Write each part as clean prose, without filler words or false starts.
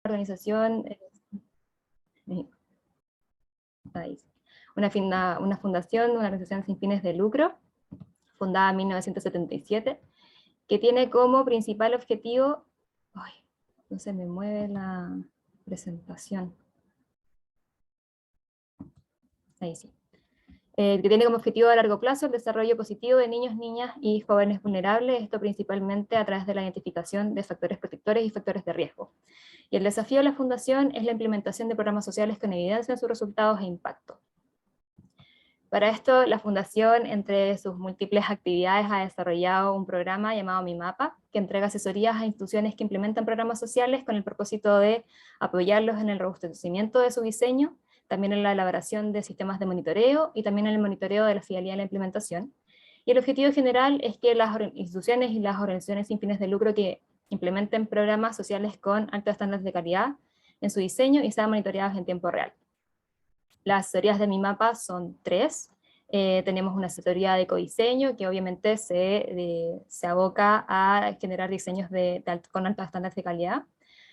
organización, una fundación, una organización sin fines de lucro, fundada en 1977, que tiene como principal objetivo, ay, no se me mueve la presentación, ahí sí, que tiene como objetivo a largo plazo el desarrollo positivo de niños, niñas y jóvenes vulnerables, esto principalmente a través de la identificación de factores protectores y factores de riesgo. Y el desafío de la Fundación es la implementación de programas sociales con evidencia en sus resultados e impacto. Para esto, la Fundación, entre sus múltiples actividades, ha desarrollado un programa llamado Mi Mapa, que entrega asesorías a instituciones que implementan programas sociales con el propósito de apoyarlos en el robustecimiento de su diseño, también en la elaboración de sistemas de monitoreo y también en el monitoreo de la fidelidad de la implementación. Y el objetivo general es que las instituciones y las organizaciones sin fines de lucro que implementen programas sociales con altos estándares de calidad en su diseño y sean monitoreados en tiempo real. Las asesorías de Mi Mapa son 3. Tenemos una asesoría de ecodiseño, que obviamente se aboca a generar diseños con altos estándares de calidad.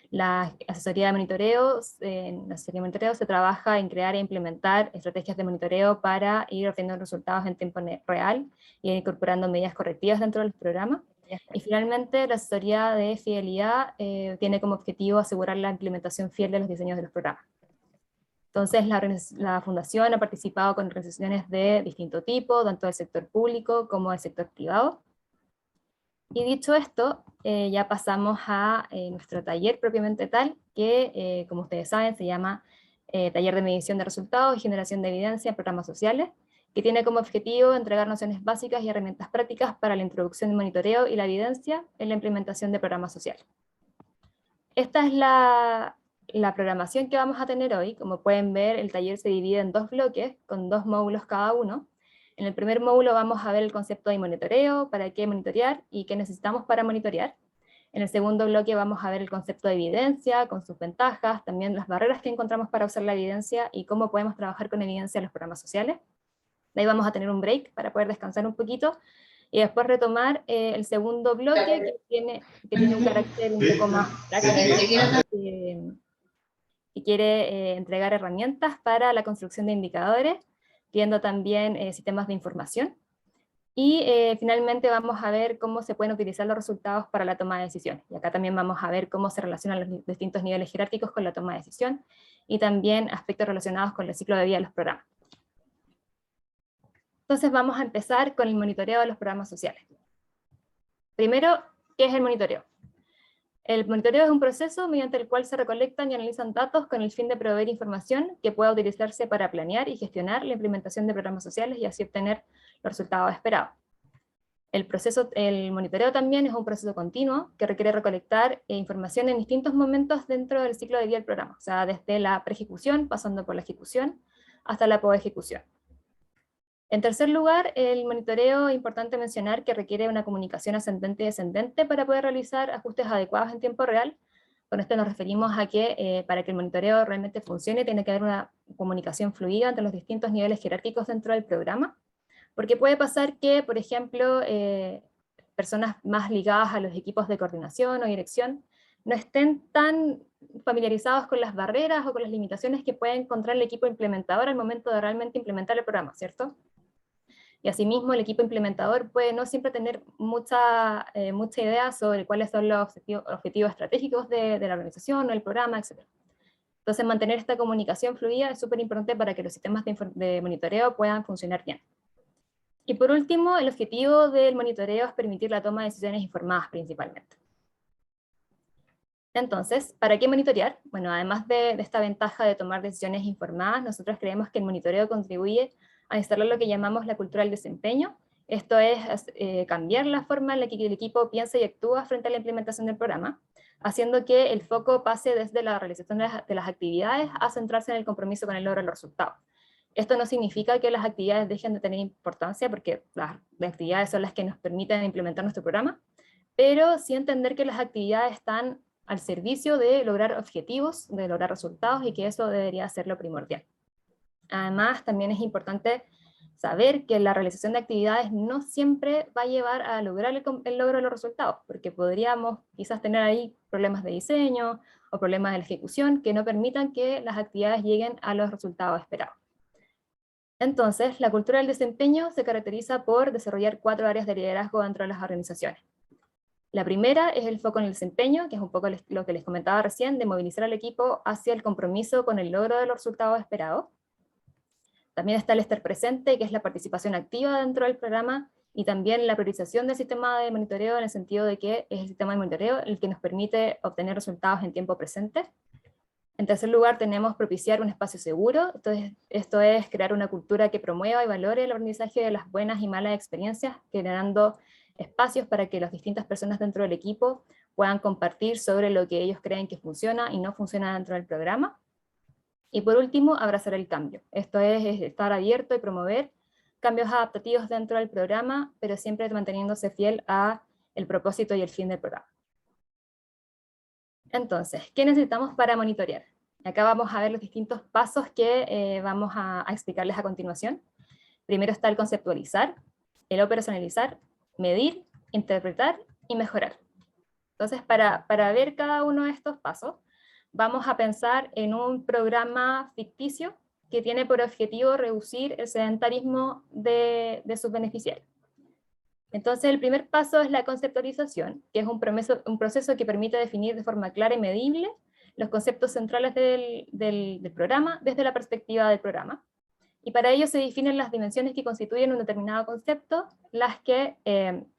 La asesoría de monitoreo, en la asesoría de monitoreo se trabaja en crear e implementar estrategias de monitoreo para ir obteniendo resultados en tiempo real y incorporando medidas correctivas dentro del programa. Y finalmente, la asesoría de fidelidad tiene como objetivo asegurar la implementación fiel de los diseños de los programas. Entonces, la Fundación ha participado con organizaciones de distinto tipo, tanto del sector público como del sector privado. Y dicho esto, ya pasamos a nuestro taller propiamente tal, que como ustedes saben se llama Taller de Medición de Resultados y Generación de Evidencia en Programas Sociales, que tiene como objetivo entregar nociones básicas y herramientas prácticas para la introducción del monitoreo y la evidencia en la implementación de programas sociales. Esta es la programación que vamos a tener hoy. Como pueden ver, el taller se divide en 2 bloques, con 2 módulos cada uno. En el primer módulo vamos a ver el concepto de monitoreo, para qué monitorear y qué necesitamos para monitorear. En el segundo bloque vamos a ver el concepto de evidencia, con sus ventajas, también las barreras que encontramos para usar la evidencia y cómo podemos trabajar con evidencia en los programas sociales. De ahí vamos a tener un break para poder descansar un poquito y después retomar el segundo bloque que tiene un carácter un poco más práctico, que quiere entregar herramientas para la construcción de indicadores, viendo también sistemas de información. Y finalmente vamos a ver cómo se pueden utilizar los resultados para la toma de decisiones. Y acá también vamos a ver cómo se relacionan los distintos niveles jerárquicos con la toma de decisión, y también aspectos relacionados con el ciclo de vida de los programas. Entonces vamos a empezar con el monitoreo de los programas sociales. Primero, ¿qué es el monitoreo? El monitoreo es un proceso mediante el cual se recolectan y analizan datos con el fin de proveer información que pueda utilizarse para planear y gestionar la implementación de programas sociales y así obtener los resultados esperados. El monitoreo también es un proceso continuo que requiere recolectar información en distintos momentos dentro del ciclo de vida del programa, o sea, desde la pre-ejecución, pasando por la ejecución, hasta la post-ejecución. En tercer lugar, el monitoreo, importante mencionar que requiere una comunicación ascendente y descendente para poder realizar ajustes adecuados en tiempo real. Con esto nos referimos a que para que el monitoreo realmente funcione tiene que haber una comunicación fluida entre los distintos niveles jerárquicos dentro del programa, porque puede pasar que, por ejemplo, personas más ligadas a los equipos de coordinación o dirección no estén tan familiarizados con las barreras o con las limitaciones que puede encontrar el equipo implementador al momento de realmente implementar el programa, ¿cierto? Y asimismo el equipo implementador puede no siempre tener mucha idea sobre cuáles son los objetivos estratégicos de la organización o el programa, etc. Entonces mantener esta comunicación fluida es súper importante para que los sistemas de monitoreo puedan funcionar bien. Y por último, el objetivo del monitoreo es permitir la toma de decisiones informadas principalmente. Entonces, ¿para qué monitorear? Bueno, además de esta ventaja de tomar decisiones informadas, nosotros creemos que el monitoreo contribuye a instalar lo que llamamos la cultura del desempeño. Esto es cambiar la forma en la que el equipo piensa y actúa frente a la implementación del programa, haciendo que el foco pase desde la realización de las actividades a centrarse en el compromiso con el logro de los resultados. Esto no significa que las actividades dejen de tener importancia, porque las actividades son las que nos permiten implementar nuestro programa, pero sí entender que las actividades están al servicio de lograr objetivos, de lograr resultados, y que eso debería ser lo primordial. Además, también es importante saber que la realización de actividades no siempre va a llevar a lograr el logro de los resultados, porque podríamos quizás tener ahí problemas de diseño, o problemas de la ejecución que no permitan que las actividades lleguen a los resultados esperados. Entonces, la cultura del desempeño se caracteriza por desarrollar 4 áreas de liderazgo dentro de las organizaciones. La primera es el foco en el desempeño, que es un poco lo que les comentaba recién, de movilizar al equipo hacia el compromiso con el logro de los resultados esperados. También está el estar presente, que es la participación activa dentro del programa, y también la priorización del sistema de monitoreo, en el sentido de que es el sistema de monitoreo el que nos permite obtener resultados en tiempo presente. En tercer lugar, tenemos propiciar un espacio seguro. Entonces, esto es crear una cultura que promueva y valore el aprendizaje de las buenas y malas experiencias, generando espacios para que las distintas personas dentro del equipo puedan compartir sobre lo que ellos creen que funciona y no funciona dentro del programa. Y por último, abrazar el cambio. Esto es estar abierto y promover cambios adaptativos dentro del programa, pero siempre manteniéndose fiel a el propósito y el fin del programa. Entonces, ¿qué necesitamos para monitorear? Acá vamos a ver los distintos pasos que vamos a explicarles a continuación. Primero está el conceptualizar, el operacionalizar, medir, interpretar y mejorar. Entonces, para ver cada uno de estos pasos, vamos a pensar en un programa ficticio que tiene por objetivo reducir el sedentarismo de sus beneficiarios. Entonces, el primer paso es la conceptualización, que es un proceso que permite definir de forma clara y medible los conceptos centrales del programa desde la perspectiva del programa. Y para ello se definen las dimensiones que constituyen un determinado concepto, las que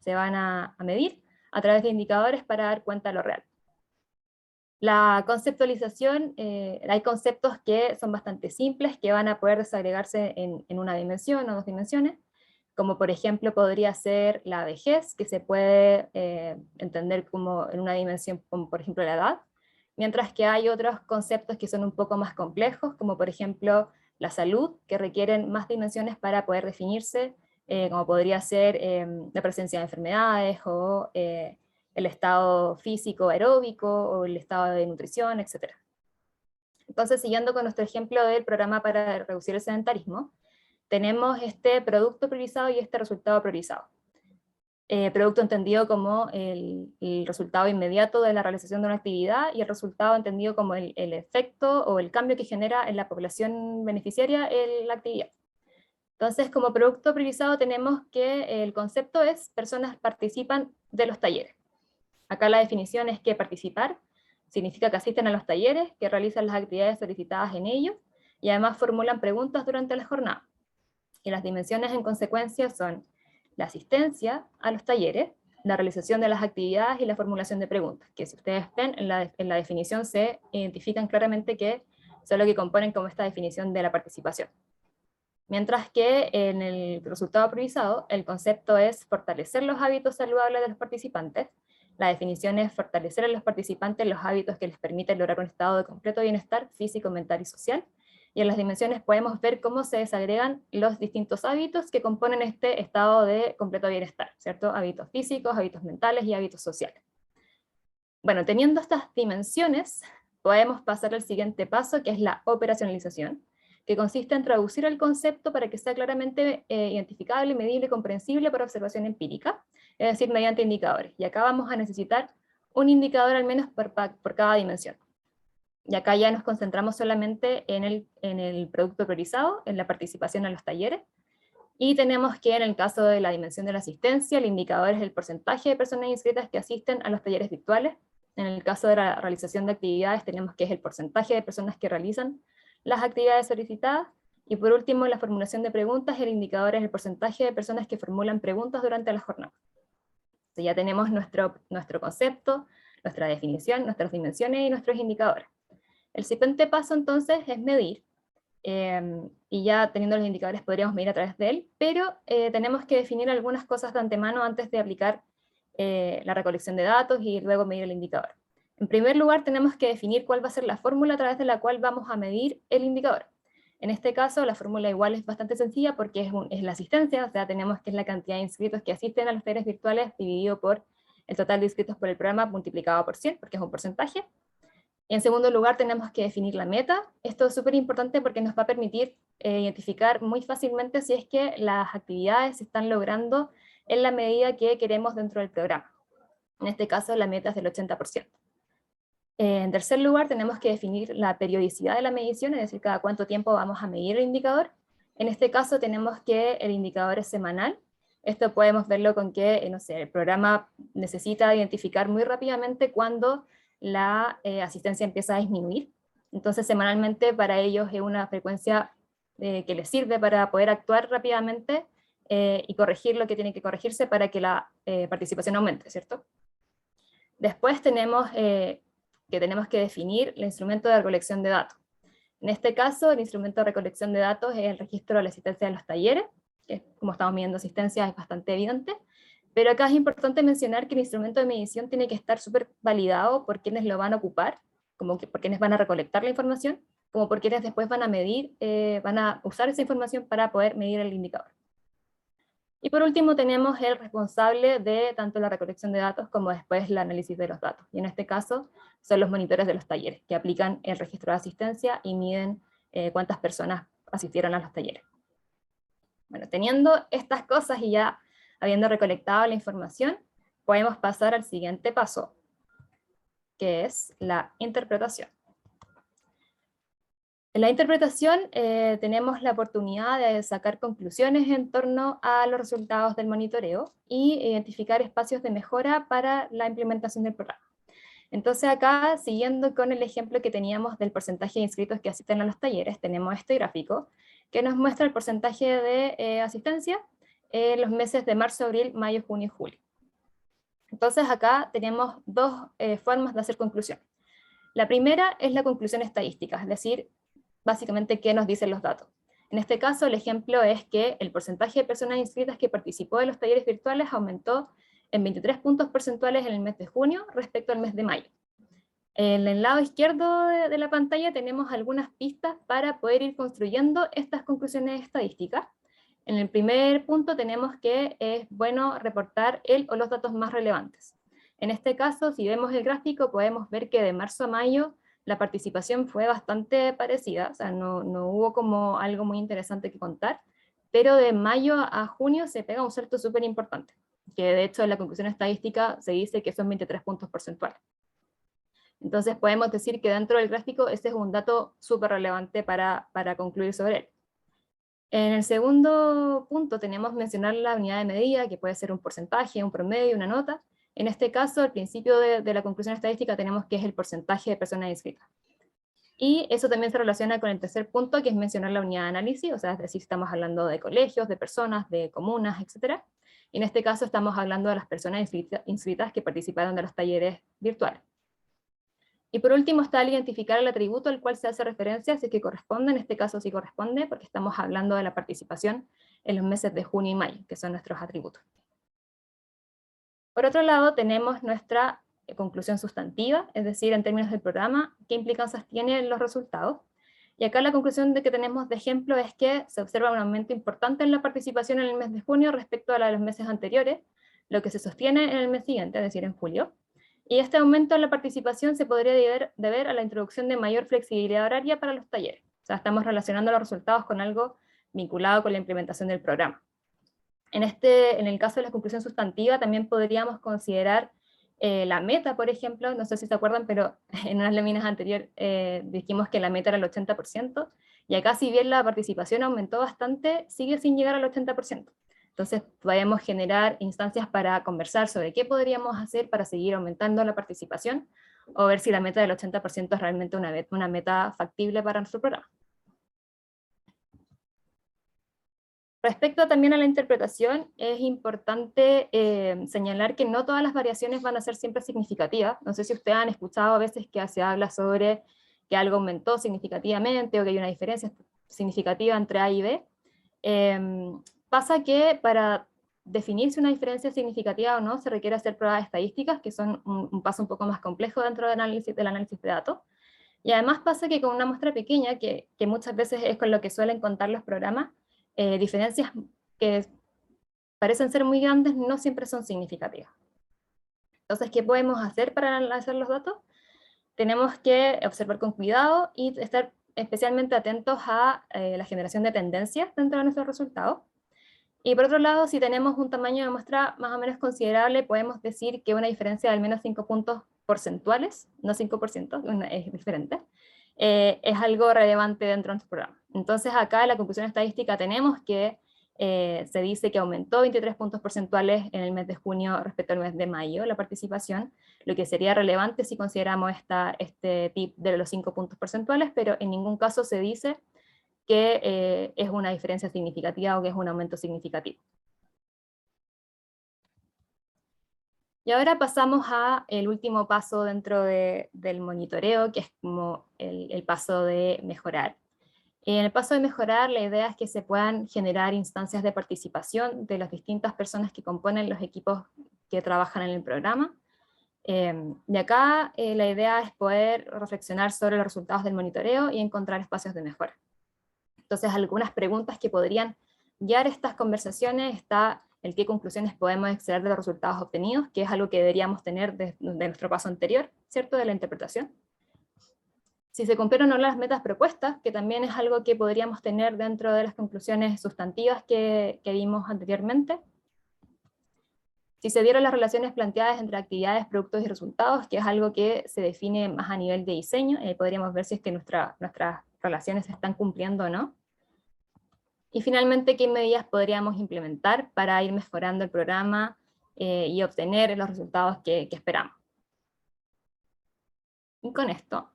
se van a medir a través de indicadores para dar cuenta de lo real. La conceptualización, hay conceptos que son bastante simples, que van a poder desagregarse en una dimensión o 2 dimensiones, como por ejemplo podría ser la vejez, que se puede entender como en una dimensión como por ejemplo la edad, mientras que hay otros conceptos que son un poco más complejos, como por ejemplo la salud, que requieren más dimensiones para poder definirse, como podría ser la presencia de enfermedades o el estado físico aeróbico o el estado de nutrición, etc. Entonces, siguiendo con nuestro ejemplo del programa para reducir el sedentarismo, tenemos este producto priorizado y este resultado priorizado. Producto entendido como el resultado inmediato de la realización de una actividad, y el resultado entendido como el efecto o el cambio que genera en la población beneficiaria la actividad. Entonces, como producto priorizado tenemos que el concepto es personas participan de los talleres. Acá la definición es que participar significa que asisten a los talleres, que realizan las actividades solicitadas en ellos, y además formulan preguntas durante la jornada. Y las dimensiones en consecuencia son la asistencia a los talleres, la realización de las actividades y la formulación de preguntas, que si ustedes ven en la definición se identifican claramente que son lo que componen como esta definición de la participación. Mientras que en el resultado priorizado, el concepto es fortalecer los hábitos saludables de los participantes. La definición es fortalecer a los participantes los hábitos que les permiten lograr un estado de completo bienestar físico, mental y social. Y en las dimensiones podemos ver cómo se desagregan los distintos hábitos que componen este estado de completo bienestar, ¿cierto? Hábitos físicos, hábitos mentales y hábitos sociales. Bueno, teniendo estas dimensiones, podemos pasar al siguiente paso, que es la operacionalización, que consiste en traducir el concepto para que sea claramente identificable, medible y comprensible por observación empírica, es decir, mediante indicadores. Y acá vamos a necesitar un indicador al menos por cada dimensión. Y acá ya nos concentramos solamente en el producto priorizado, en la participación en los talleres, y tenemos que en el caso de la dimensión de la asistencia, el indicador es el porcentaje de personas inscritas que asisten a los talleres virtuales. En el caso de la realización de actividades tenemos que es el porcentaje de personas que realizan las actividades solicitadas, y por último la formulación de preguntas, el indicador es el porcentaje de personas que formulan preguntas durante la jornada. Entonces ya tenemos nuestro concepto, nuestra definición, nuestras dimensiones y nuestros indicadores. El siguiente paso entonces es medir, y ya teniendo los indicadores podríamos medir a través de él, pero tenemos que definir algunas cosas de antemano antes de aplicar la recolección de datos y luego medir el indicador. En primer lugar tenemos que definir cuál va a ser la fórmula a través de la cual vamos a medir el indicador. En este caso la fórmula igual es bastante sencilla porque es la asistencia, o sea, tenemos que es la cantidad de inscritos que asisten a los talleres virtuales dividido por el total de inscritos por el programa multiplicado por 100, porque es un porcentaje. En segundo lugar, tenemos que definir la meta. Esto es súper importante porque nos va a permitir identificar muy fácilmente si es que las actividades se están logrando en la medida que queremos dentro del programa. En este caso, la meta es del 80%. En tercer lugar, tenemos que definir la periodicidad de la medición, es decir, cada cuánto tiempo vamos a medir el indicador. En este caso tenemos que el indicador es semanal. Esto podemos verlo con que, no sé, el programa necesita identificar muy rápidamente cuando la asistencia empieza a disminuir. Entonces, semanalmente para ellos es una frecuencia que les sirve para poder actuar rápidamente y corregir lo que tiene que corregirse para que la participación aumente, ¿cierto? Después tenemos que definir el instrumento de recolección de datos. En este caso, el instrumento de recolección de datos es el registro de la asistencia de los talleres, que como estamos midiendo asistencia es bastante evidente, pero acá es importante mencionar que el instrumento de medición tiene que estar súper validado por quienes lo van a ocupar, como que por quienes van a recolectar la información, como por quienes después van a medir, van a usar esa información para poder medir el indicador. Y por último tenemos el responsable de tanto la recolección de datos como después el análisis de los datos. Y en este caso son los monitores de los talleres, que aplican el registro de asistencia y miden cuántas personas asistieron a los talleres. Bueno, teniendo estas cosas y ya habiendo recolectado la información, podemos pasar al siguiente paso, que es la interpretación. En la interpretación tenemos la oportunidad de sacar conclusiones en torno a los resultados del monitoreo y identificar espacios de mejora para la implementación del programa. Entonces acá, siguiendo con el ejemplo que teníamos del porcentaje de inscritos que asisten a los talleres, tenemos este gráfico que nos muestra el porcentaje de asistencia en los meses de marzo, abril, mayo, junio y julio. Entonces acá tenemos dos formas de hacer conclusión. La primera es la conclusión estadística, es decir, básicamente qué nos dicen los datos. En este caso, el ejemplo es que el porcentaje de personas inscritas que participó de los talleres virtuales aumentó en 23 puntos porcentuales en el mes de junio respecto al mes de mayo. En el lado izquierdo de la pantalla tenemos algunas pistas para poder ir construyendo estas conclusiones estadísticas. En el primer punto tenemos que es bueno reportar el o los datos más relevantes. En este caso, si vemos el gráfico, podemos ver que de marzo a mayo la participación fue bastante parecida, o sea, no hubo como algo muy interesante que contar, pero de mayo a junio se pega un salto súper importante, que de hecho en la conclusión estadística se dice que son 23 puntos porcentuales. Entonces podemos decir que dentro del gráfico este es un dato súper relevante para concluir sobre él. En el segundo punto tenemos mencionar la unidad de medida, que puede ser un porcentaje, un promedio, una nota. En este caso, al principio de la conclusión estadística tenemos que es el porcentaje de personas inscritas. Y eso también se relaciona con el tercer punto, que es mencionar la unidad de análisis, o sea, es decir, estamos hablando de colegios, de personas, de comunas, etc. Y en este caso estamos hablando de las personas inscritas que participaron de los talleres virtuales. Y por último está el identificar el atributo al cual se hace referencia, si es que corresponde, en este caso sí corresponde, porque estamos hablando de la participación en los meses de junio y mayo, que son nuestros atributos. Por otro lado, tenemos nuestra conclusión sustantiva, es decir, en términos del programa, qué implicancias tienen los resultados. Y acá la conclusión que tenemos de ejemplo es que se observa un aumento importante en la participación en el mes de junio respecto a la de los meses anteriores, lo que se sostiene en el mes siguiente, es decir, en julio. Y este aumento en la participación se podría deber a la introducción de mayor flexibilidad horaria para los talleres. O sea, estamos relacionando los resultados con algo vinculado con la implementación del programa. En el caso de la conclusión sustantiva también podríamos considerar la meta, por ejemplo, no sé si se acuerdan, pero en unas láminas anteriores dijimos que la meta era el 80%, y acá si bien la participación aumentó bastante, sigue sin llegar al 80%. Entonces podemos generar instancias para conversar sobre qué podríamos hacer para seguir aumentando la participación, o ver si la meta del 80% es realmente una meta factible para nuestro programa. Respecto también a la interpretación, es importante señalar que no todas las variaciones van a ser siempre significativas. No sé si ustedes han escuchado a veces que se habla sobre que algo aumentó significativamente o que hay una diferencia significativa entre A y B. Pasa que para definir si una diferencia es significativa o no, se requiere hacer pruebas estadísticas, que son un paso un poco más complejo dentro del análisis de datos. Y además pasa que con una muestra pequeña, que muchas veces es con lo que suelen contar los programas, diferencias que parecen ser muy grandes no siempre son significativas. Entonces, ¿qué podemos hacer para analizar los datos? Tenemos que observar con cuidado y estar especialmente atentos a la generación de tendencias dentro de nuestros resultados. Y por otro lado, si tenemos un tamaño de muestra más o menos considerable, podemos decir que una diferencia de al menos 5 puntos porcentuales, no 5%, es diferente, es algo relevante dentro de nuestro programa. Entonces acá en la conclusión estadística tenemos que se dice que aumentó 23 puntos porcentuales en el mes de junio respecto al mes de mayo la participación, lo que sería relevante si consideramos este tip de los 5 puntos porcentuales, pero en ningún caso se dice que es una diferencia significativa o que es un aumento significativo. Y ahora pasamos a el último paso dentro del monitoreo, que es como el paso de mejorar. En el paso de mejorar, la idea es que se puedan generar instancias de participación de las distintas personas que componen los equipos que trabajan en el programa. De acá, la idea es poder reflexionar sobre los resultados del monitoreo y encontrar espacios de mejora. Entonces, algunas preguntas que podrían guiar estas conversaciones está el qué conclusiones podemos extraer de los resultados obtenidos, que es algo que deberíamos tener de nuestro paso anterior, ¿cierto?, de la interpretación. Si se cumplieron o no las metas propuestas, que también es algo que podríamos tener dentro de las conclusiones sustantivas que vimos anteriormente. Si se dieron las relaciones planteadas entre actividades, productos y resultados, que es algo que se define más a nivel de diseño, podríamos ver si es que nuestras relaciones se están cumpliendo o no. Y finalmente, ¿qué medidas podríamos implementar para ir mejorando el programa y obtener los resultados que esperamos? Y con esto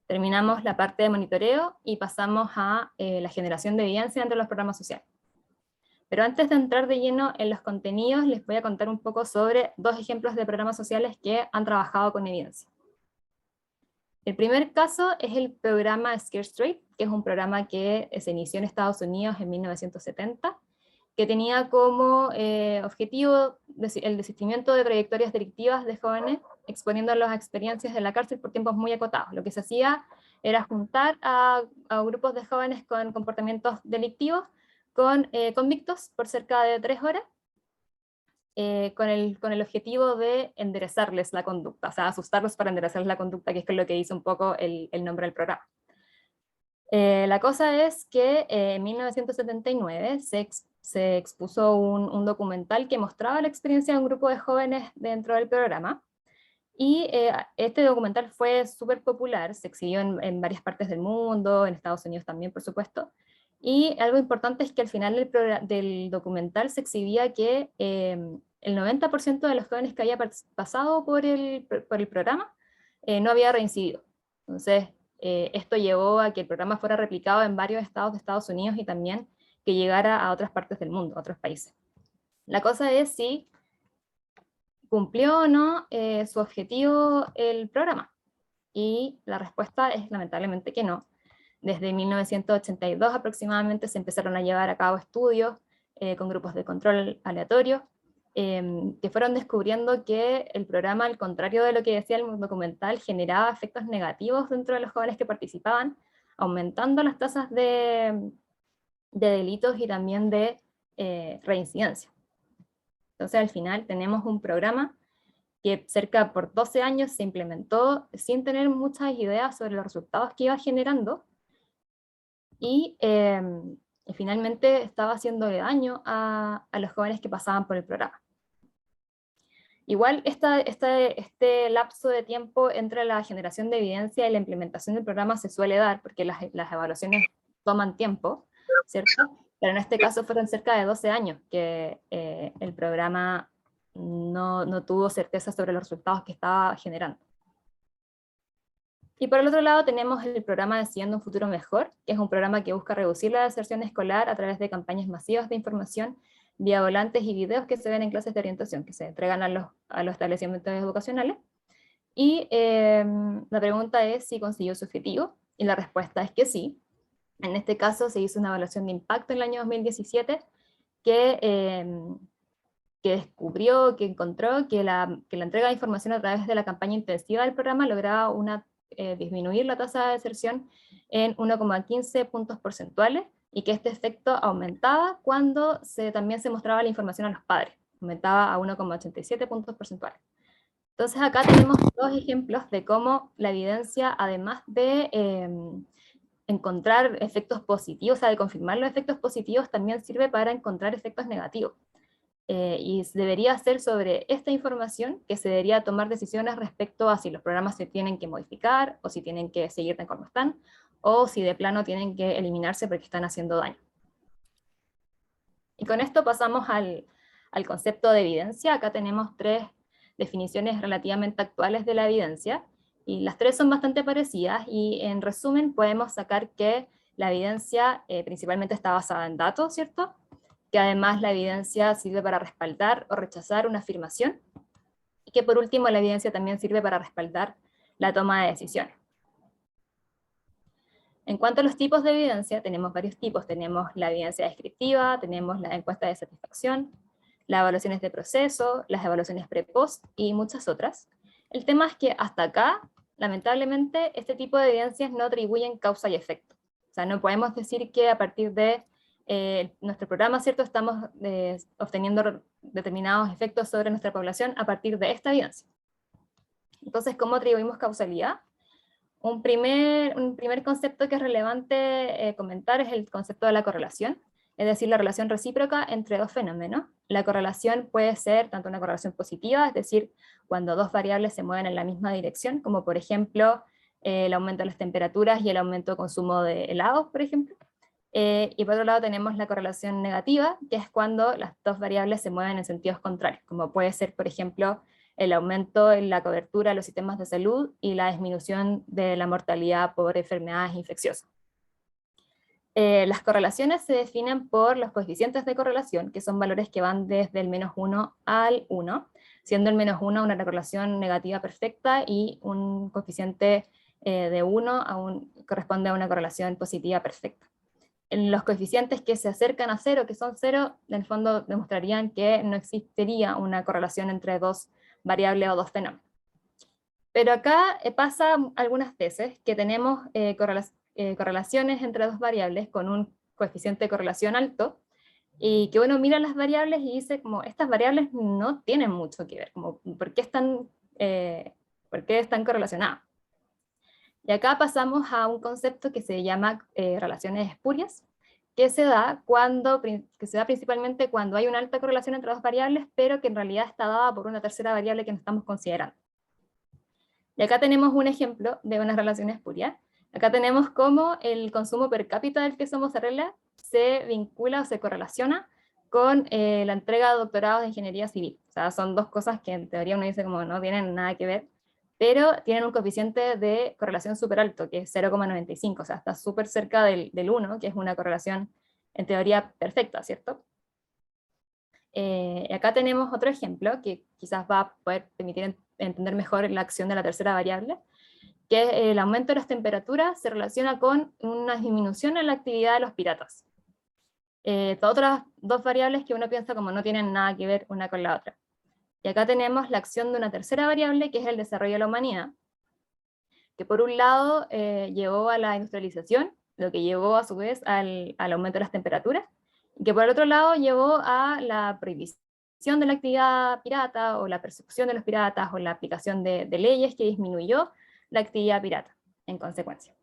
terminamos la parte de monitoreo y pasamos a la generación de evidencia dentro de los programas sociales. Pero antes de entrar de lleno en los contenidos, les voy a contar un poco sobre 2 ejemplos de programas sociales que han trabajado con evidencia. El primer caso es el programa Scare Straight, que es un programa que se inició en Estados Unidos en 1970, que tenía como objetivo el desistimiento de trayectorias delictivas de jóvenes, exponiéndolos a experiencias de la cárcel por tiempos muy acotados. Lo que se hacía era juntar a grupos de jóvenes con comportamientos delictivos, con convictos por cerca de 3 horas, con el objetivo de enderezarles la conducta, o sea, asustarlos para enderezarles la conducta, que es lo que dice un poco el nombre del programa. La cosa es que en 1979 se expuso un documental que mostraba la experiencia de un grupo de jóvenes dentro del programa, y este documental fue súper popular, se exhibió en varias partes del mundo, en Estados Unidos también, por supuesto, y algo importante es que al final del documental se exhibía que el 90% de los jóvenes que había pasado por el programa no había reincidido. Entonces, esto llevó a que el programa fuera replicado en varios estados de Estados Unidos y también que llegara a otras partes del mundo, a otros países. La cosa es si cumplió o no su objetivo el programa. Y la respuesta es lamentablemente que no. Desde 1982 aproximadamente se empezaron a llevar a cabo estudios con grupos de control aleatorio, que fueron descubriendo que el programa, al contrario de lo que decía el documental, generaba efectos negativos dentro de los jóvenes que participaban, aumentando las tasas de delitos y también de reincidencia. Entonces al final tenemos un programa que cerca por 12 años se implementó sin tener muchas ideas sobre los resultados que iba generando, y finalmente estaba haciéndole daño a los jóvenes que pasaban por el programa. Igual este lapso de tiempo entre la generación de evidencia y la implementación del programa se suele dar, porque las evaluaciones toman tiempo, ¿cierto? Pero en este caso fueron cerca de 12 años que el programa no tuvo certeza sobre los resultados que estaba generando. Y por el otro lado tenemos el programa Decidiendo un Futuro Mejor, que es un programa que busca reducir la deserción escolar a través de campañas masivas de información vía volantes y videos que se ven en clases de orientación, que se entregan a los establecimientos educacionales. Y la pregunta es si consiguió su objetivo, y la respuesta es que sí. En este caso se hizo una evaluación de impacto en el año 2017 que descubrió, que encontró que la entrega de información a través de la campaña intensiva del programa lograba disminuir la tasa de deserción en 1,15 puntos porcentuales, y que este efecto aumentaba cuando también se mostraba la información a los padres, aumentaba a 1,87 puntos porcentuales. Entonces acá tenemos 2 ejemplos de cómo la evidencia, además de encontrar efectos positivos, o sea, de confirmar los efectos positivos, también sirve para encontrar efectos negativos. y debería ser sobre esta información que se debería tomar decisiones respecto a si los programas se tienen que modificar, o si tienen que seguir tal como están, o si de plano tienen que eliminarse porque están haciendo daño. Y con esto pasamos al concepto de evidencia. Acá tenemos 3 definiciones relativamente actuales de la evidencia, y las 3 son bastante parecidas, y en resumen podemos sacar que la evidencia principalmente está basada en datos, ¿cierto? Que además la evidencia sirve para respaldar o rechazar una afirmación, y que por último la evidencia también sirve para respaldar la toma de decisiones. En cuanto a los tipos de evidencia, tenemos varios tipos. Tenemos la evidencia descriptiva, tenemos la encuesta de satisfacción, las evaluaciones de proceso, las evaluaciones pre-post y muchas otras. El tema es que hasta acá, lamentablemente, este tipo de evidencias no atribuyen causa y efecto. O sea, no podemos decir que a partir de nuestro programa, ¿cierto?, estamos obteniendo determinados efectos sobre nuestra población a partir de esta evidencia. Entonces, ¿cómo atribuimos causalidad? Un primer concepto que es relevante comentar es el concepto de la correlación, es decir, la relación recíproca entre 2 fenómenos. La correlación puede ser tanto una correlación positiva, es decir, cuando 2 variables se mueven en la misma dirección, como por ejemplo el aumento de las temperaturas y el aumento de consumo de helados, por ejemplo. Y por otro lado tenemos la correlación negativa, que es cuando las 2 variables se mueven en sentidos contrarios, como puede ser, por ejemplo, el aumento en la cobertura de los sistemas de salud y la disminución de la mortalidad por enfermedades infecciosas. Las correlaciones se definen por los coeficientes de correlación, que son valores que van desde el -1 al 1, siendo el -1 una correlación negativa perfecta y un coeficiente de 1 corresponde a una correlación positiva perfecta. En los coeficientes que se acercan a 0, que son 0, en el fondo demostrarían que no existiría una correlación entre 2 variables o 2 fenómenos. Pero acá pasa algunas veces que tenemos correlaciones entre 2 variables con un coeficiente de correlación alto, y que uno mira las variables y dice como estas variables no tienen mucho que ver, como ¿por qué están correlacionadas? Y acá pasamos a un concepto que se llama relaciones espurias, que se da principalmente cuando hay una alta correlación entre 2 variables, pero que en realidad está dada por una tercera variable que no estamos considerando. Y acá tenemos un ejemplo de una relación espuria. Acá tenemos cómo el consumo per cápita del queso mozzarella se vincula o se correlaciona con la entrega de doctorados de ingeniería civil. O sea, son 2 cosas que en teoría uno dice como no tienen nada que ver, pero tienen un coeficiente de correlación súper alto, que es 0,95, o sea, está súper cerca del 1, que es una correlación en teoría perfecta, ¿cierto? Acá tenemos otro ejemplo que quizás va a poder permitir entender mejor la acción de la tercera variable, que el aumento de las temperaturas se relaciona con una disminución en la actividad de los piratas. Otras 2 variables que uno piensa como no tienen nada que ver una con la otra. Y acá tenemos la acción de una tercera variable, que es el desarrollo de la humanidad, que por un lado llevó a la industrialización, lo que llevó a su vez al aumento de las temperaturas, y que por el otro lado llevó a la prohibición de la actividad pirata, o la persecución de los piratas, o la aplicación de leyes que disminuyó la actividad pirata, en consecuencia.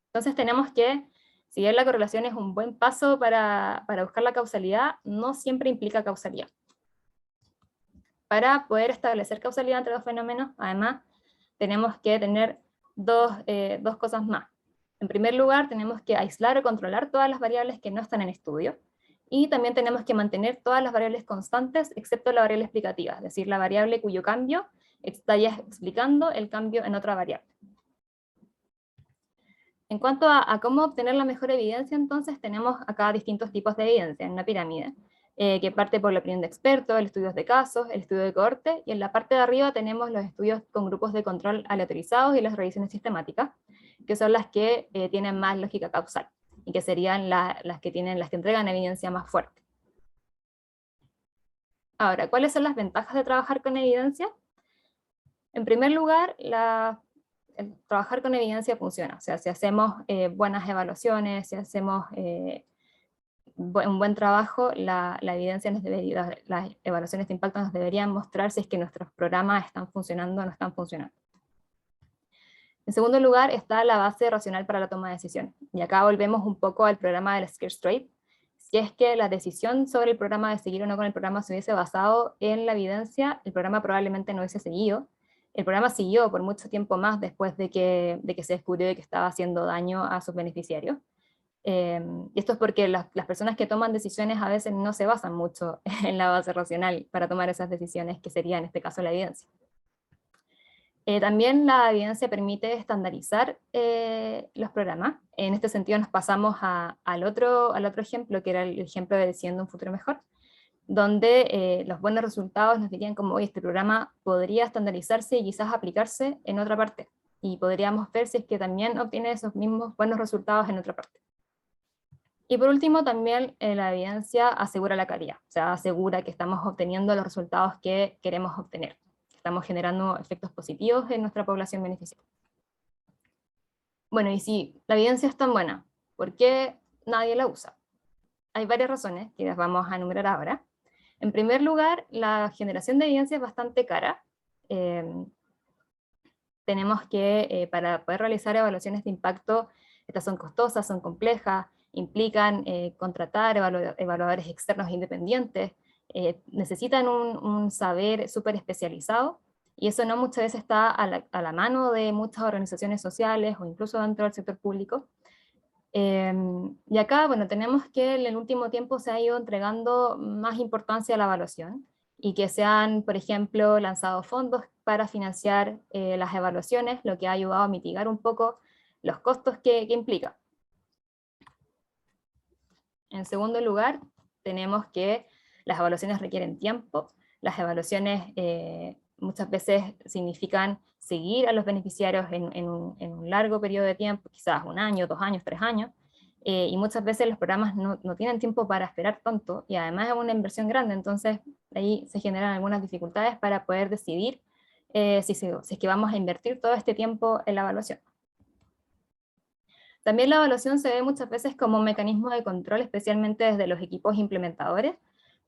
Entonces tenemos que, si bien la correlación es un buen paso para buscar la causalidad, no siempre implica causalidad. Para poder establecer causalidad entre 2 fenómenos, además, tenemos que tener dos cosas más. En primer lugar, tenemos que aislar o controlar todas las variables que no están en estudio, y también tenemos que mantener todas las variables constantes, excepto la variable explicativa, es decir, la variable cuyo cambio está ya explicando el cambio en otra variable. En cuanto a cómo obtener la mejor evidencia, entonces tenemos acá distintos tipos de evidencia en una pirámide, que parte por la opinión de expertos, el estudio de casos, el estudio de cohorte, y en la parte de arriba tenemos los estudios con grupos de control aleatorizados y las revisiones sistemáticas, que son las que tienen más lógica causal, y que serían las que entregan evidencia más fuerte. Ahora, ¿cuáles son las ventajas de trabajar con evidencia? En primer lugar, trabajar con evidencia funciona. O sea, si hacemos buenas evaluaciones, si hacemos un buen trabajo, las evaluaciones de impacto nos deberían mostrar si es que nuestros programas están funcionando o no están funcionando. En segundo lugar está la base racional para la toma de decisiones. Y acá volvemos un poco al programa del Scarce Trade. si es que la decisión sobre el programa de seguir o no con el programa se hubiese basado en la evidencia, el programa probablemente no hubiese seguido. El programa siguió por mucho tiempo más después de que se descubrió que estaba haciendo daño a sus beneficiarios. Y esto es porque las personas que toman decisiones a veces no se basan mucho en la base racional para tomar esas decisiones, que sería en este caso la evidencia. También la evidencia permite estandarizar los programas. En este sentido nos pasamos al otro ejemplo, que era el ejemplo de Decidiendo un futuro mejor, donde los buenos resultados nos dirían como, oye, este programa podría estandarizarse y quizás aplicarse en otra parte, y podríamos ver si es que también obtiene esos mismos buenos resultados en otra parte. Y por último, también la evidencia asegura la calidad, o sea, asegura que estamos obteniendo los resultados que queremos obtener. Estamos generando efectos positivos en nuestra población beneficiaria. Bueno, y si la evidencia es tan buena, ¿por qué nadie la usa? Hay varias razones que las vamos a enumerar ahora. En primer lugar, la generación de evidencia es bastante cara. Tenemos que, para poder realizar evaluaciones de impacto, estas son costosas, son complejas, implican contratar evaluadores externos independientes, necesitan un saber súper especializado, y eso no muchas veces está a la mano de muchas organizaciones sociales o incluso dentro del sector público. Y acá, bueno, tenemos que en el último tiempo se ha ido entregando más importancia a la evaluación, y que se han, por ejemplo, lanzado fondos para financiar las evaluaciones, lo que ha ayudado a mitigar un poco los costos que implica. En segundo lugar, tenemos que las evaluaciones requieren tiempo. Las evaluaciones muchas veces significan seguir a los beneficiarios en un largo periodo de tiempo, quizás 1 año, 2 años, 3 años, y muchas veces los programas no tienen tiempo para esperar tanto, y además es una inversión grande, entonces ahí se generan algunas dificultades para poder decidir si es que vamos a invertir todo este tiempo en la evaluación. También la evaluación se ve muchas veces como un mecanismo de control, especialmente desde los equipos implementadores,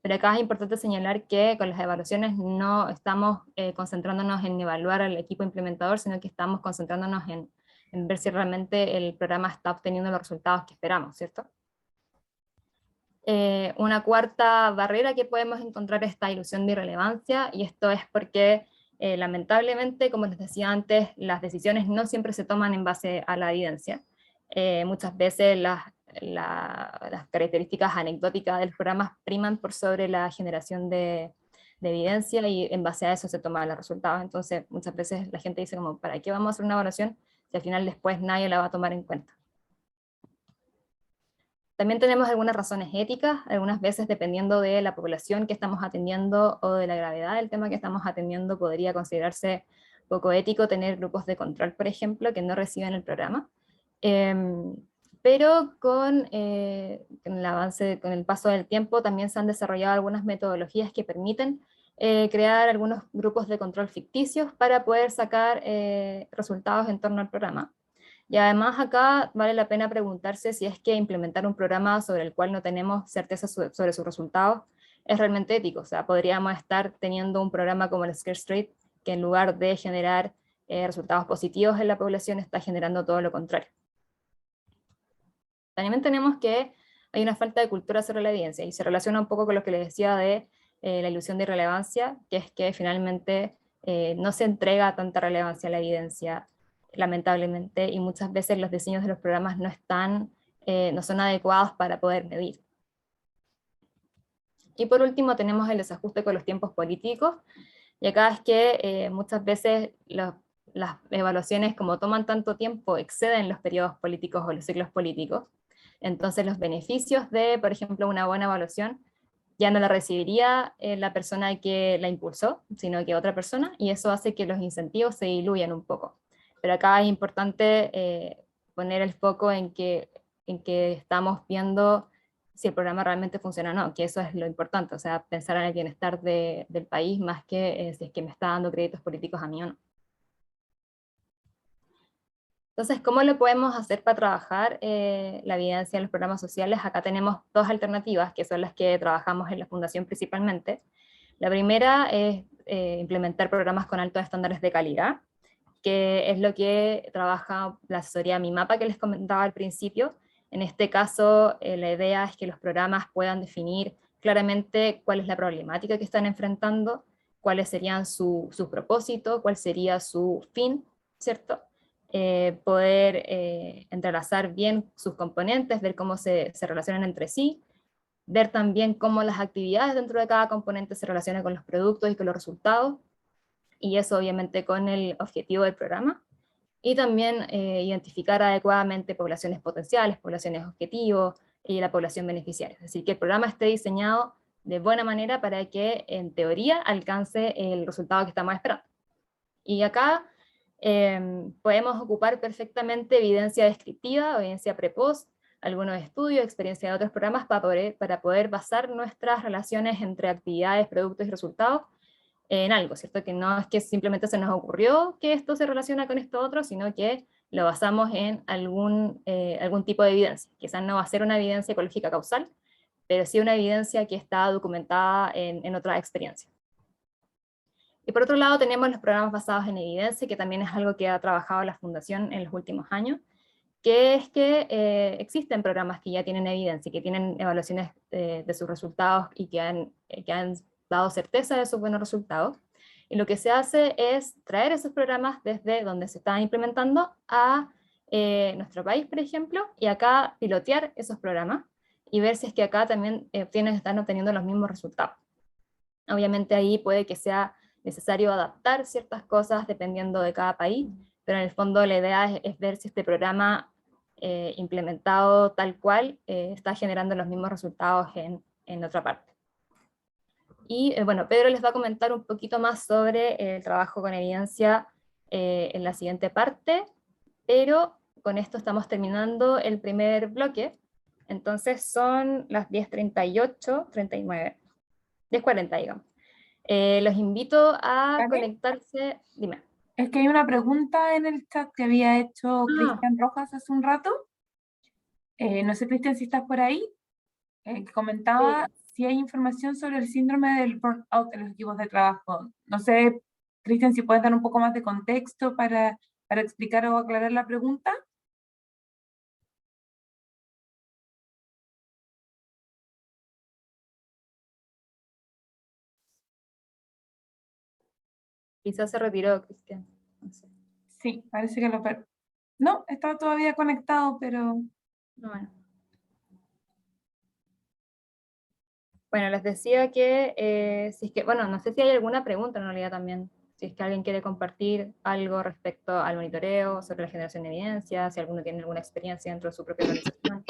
pero acá es importante señalar que con las evaluaciones no estamos concentrándonos en evaluar al equipo implementador, sino que estamos concentrándonos en ver si realmente el programa está obteniendo los resultados que esperamos, ¿cierto? Una cuarta barrera que podemos encontrar es esta ilusión de irrelevancia, y esto es porque lamentablemente, como les decía antes, las decisiones no siempre se toman en base a la evidencia. Muchas veces las características anecdóticas del programa priman por sobre la generación de evidencia, y en base a eso se toman los resultados. Entonces muchas veces la gente dice como, ¿para qué vamos a hacer una evaluación si al final después nadie la va a tomar en cuenta? También tenemos algunas razones éticas, algunas veces dependiendo de la población que estamos atendiendo o de la gravedad del tema que estamos atendiendo, podría considerarse poco ético tener grupos de control, por ejemplo, que no reciben el programa. Pero con el avance, con el paso del tiempo, también se han desarrollado algunas metodologías que permiten crear algunos grupos de control ficticios para poder sacar resultados en torno al programa. Y además acá vale la pena preguntarse si es que implementar un programa sobre el cual no tenemos certeza sobre sus resultados es realmente ético. O sea, podríamos estar teniendo un programa como el Scare Straight, que en lugar de generar resultados positivos en la población, está generando todo lo contrario. También tenemos que hay una falta de cultura sobre la evidencia, y se relaciona un poco con lo que les decía de la ilusión de irrelevancia, que es que finalmente no se entrega tanta relevancia a la evidencia, lamentablemente, y muchas veces los diseños de los programas no son adecuados para poder medir. Y por último tenemos el desajuste con los tiempos políticos, y acá es que muchas veces las evaluaciones, como toman tanto tiempo, exceden los periodos políticos o los ciclos políticos. Entonces los beneficios de, por ejemplo, una buena evaluación ya no la recibiría la persona que la impulsó, sino que otra persona, y eso hace que los incentivos se diluyan un poco. Pero acá es importante poner el foco en que estamos viendo si el programa realmente funciona o no, que eso es lo importante, o sea, pensar en el bienestar del país más que si es que me está dando créditos políticos a mí o no. Entonces, ¿cómo lo podemos hacer para trabajar la evidencia en los programas sociales? Acá tenemos 2 alternativas, que son las que trabajamos en la Fundación principalmente. La primera es implementar programas con altos estándares de calidad, que es lo que trabaja la asesoría MIMAPA que les comentaba al principio, En este caso, la idea es que los programas puedan definir claramente cuál es la problemática que están enfrentando, cuáles serían su propósito, cuál sería su fin, ¿cierto? Poder entrelazar bien sus componentes, ver cómo se relacionan entre sí, ver también cómo las actividades dentro de cada componente se relacionan con los productos y con los resultados, y eso obviamente con el objetivo del programa, y también identificar adecuadamente poblaciones potenciales, poblaciones objetivos y la población beneficiaria. Es decir, que el programa esté diseñado de buena manera para que en teoría alcance el resultado que estamos esperando. Y acá podemos ocupar perfectamente evidencia descriptiva, evidencia pre-post, algunos estudios, experiencia de otros programas para poder basar nuestras relaciones entre actividades, productos y resultados en algo, ¿cierto? Que no es que simplemente se nos ocurrió que esto se relaciona con esto otro, sino que lo basamos en algún tipo de evidencia. Quizás no va a ser una evidencia ecológica causal, pero sí una evidencia que está documentada en otras experiencias. Y por otro lado tenemos los programas basados en evidencia, que también es algo que ha trabajado la Fundación en los últimos años, que es que existen programas que ya tienen evidencia, que tienen evaluaciones de sus resultados y que han dado certeza de sus buenos resultados. Y lo que se hace es traer esos programas desde donde se están implementando a nuestro país, por ejemplo, y acá pilotear esos programas y ver si es que acá también están obteniendo los mismos resultados. Obviamente ahí puede que sea necesario adaptar ciertas cosas dependiendo de cada país, pero en el fondo la idea es ver si este programa implementado tal cual está generando los mismos resultados en otra parte. Y bueno, Pedro les va a comentar un poquito más sobre el trabajo con evidencia en la siguiente parte, pero con esto estamos terminando el primer bloque. Entonces son las 10:38, 39, 10:40 digamos. Los invito a ¿Vale? conectarse, dime. Es que hay una pregunta en el chat que había hecho Ah, Cristian Rojas hace un rato. No sé, Cristian, si estás por ahí. Que comentaba sí. si hay información sobre el síndrome del burnout en los equipos de trabajo. No sé, Cristian, si puedes dar un poco más de contexto para explicar o aclarar la pregunta. Quizás se retiró, Cristian. No sé. Sí, parece que no, está todavía conectado, pero No, bueno. Bueno, les decía que, si es que, bueno, no sé si hay alguna pregunta en realidad también, si es que alguien quiere compartir algo respecto al monitoreo, sobre la generación de evidencia, si alguno tiene alguna experiencia dentro de su propia organización.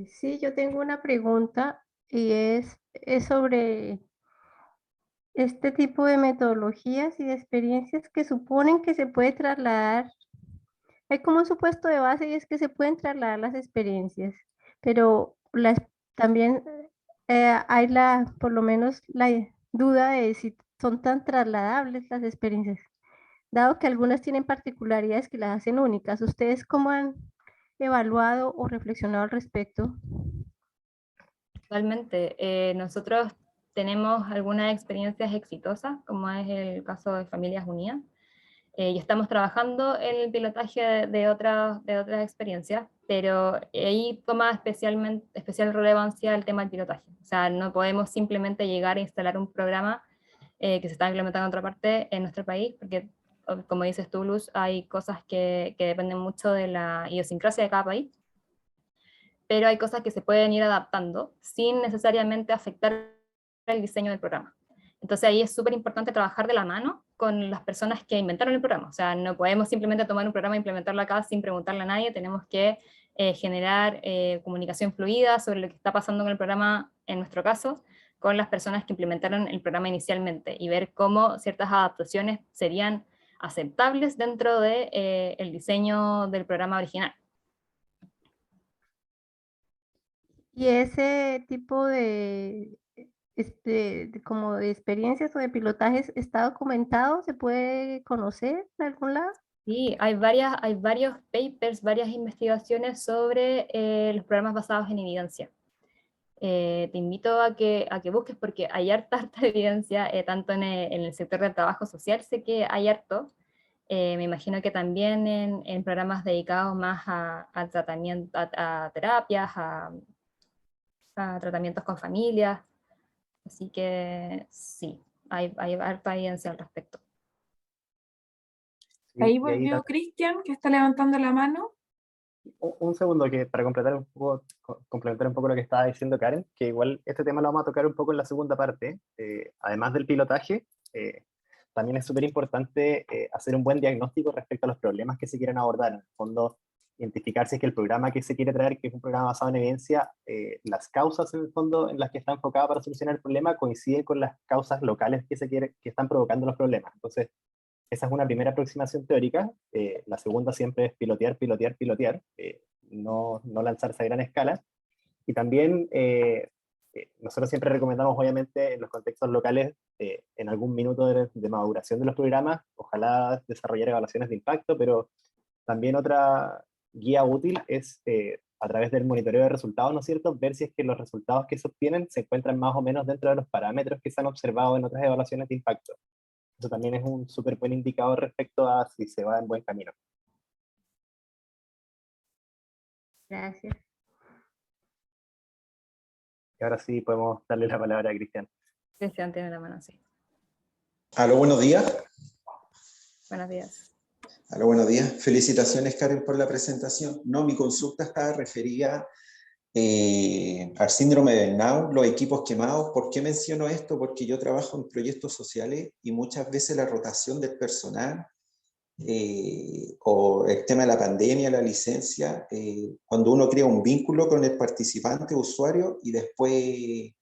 Sí, yo tengo una pregunta y es sobre este tipo de metodologías y de experiencias que suponen que se puede trasladar. Hay como un supuesto de base y es que se pueden trasladar las experiencias, pero también hay por lo menos la duda de si son tan trasladables las experiencias, dado que algunas tienen particularidades que las hacen únicas. ¿Ustedes cómo han evaluado o reflexionado al respecto? Totalmente. Nosotros tenemos algunas experiencias exitosas, como es el caso de Familias Unidas, y estamos trabajando en el pilotaje de otras experiencias, pero ahí toma especial relevancia el tema del pilotaje. O sea, no podemos simplemente llegar a instalar un programa que se está implementando en otra parte en nuestro país, porque como dices tú, Luz, hay cosas que dependen mucho de la idiosincrasia de cada país, pero hay cosas que se pueden ir adaptando sin necesariamente afectar el diseño del programa. Entonces ahí es súper importante trabajar de la mano con las personas que inventaron el programa. O sea, no podemos simplemente tomar un programa e implementarlo acá sin preguntarle a nadie, tenemos que generar comunicación fluida sobre lo que está pasando con el programa, en nuestro caso, con las personas que implementaron el programa inicialmente y ver cómo ciertas adaptaciones serían aceptables dentro del diseño del programa original. Y ese tipo como de experiencias o de pilotajes está documentado, ¿se puede conocer en algún lado? Sí, hay varios papers, varias investigaciones sobre los programas basados en evidencia. Te invito a que busques porque hay harta evidencia, tanto en el sector del trabajo social, sé que hay harto, Me imagino que también en programas dedicados más a tratamiento, a terapias, a tratamientos con familias. Así que sí, hay harta evidencia al respecto. Ahí Y ahí volvió Cristian, que está levantando la mano. un segundo que para completar un poco, complementar un poco lo que estaba diciendo Karen, que igual este tema lo vamos a tocar un poco en la segunda parte. Además del pilotaje, también es súper importante hacer un buen diagnóstico respecto a los problemas que se quieren abordar. En el fondo, identificar si es que el programa que se quiere traer, que es un programa basado en evidencia, las causas en el fondo en las que está enfocada para solucionar el problema coinciden con las causas locales que están provocando los problemas. Entonces, esa es una primera aproximación teórica. La segunda siempre es pilotear, pilotear, pilotear, no lanzarse a gran escala. Y también nosotros siempre recomendamos, obviamente, en los contextos locales, en algún minuto de maduración de los programas, ojalá desarrollar evaluaciones de impacto, pero también otra guía útil es a través del monitoreo de resultados, ¿no es cierto?, ver si es que los resultados que se obtienen se encuentran más o menos dentro de los parámetros que se han observado en otras evaluaciones de impacto. Eso también es un súper buen indicador respecto a si se va en buen camino. Gracias. Y ahora sí podemos darle la palabra a Cristian. Cristian tiene la mano, sí. Aló, buenos días. Buenos días. Aló, buenos días. Felicitaciones, Karen, por la presentación. No, mi consulta está referida al síndrome de burnout, los equipos quemados. ¿Por qué menciono esto? Porque yo trabajo en proyectos sociales y muchas veces la rotación del personal o el tema de la pandemia, la licencia, cuando uno crea un vínculo con el participante, usuario, y después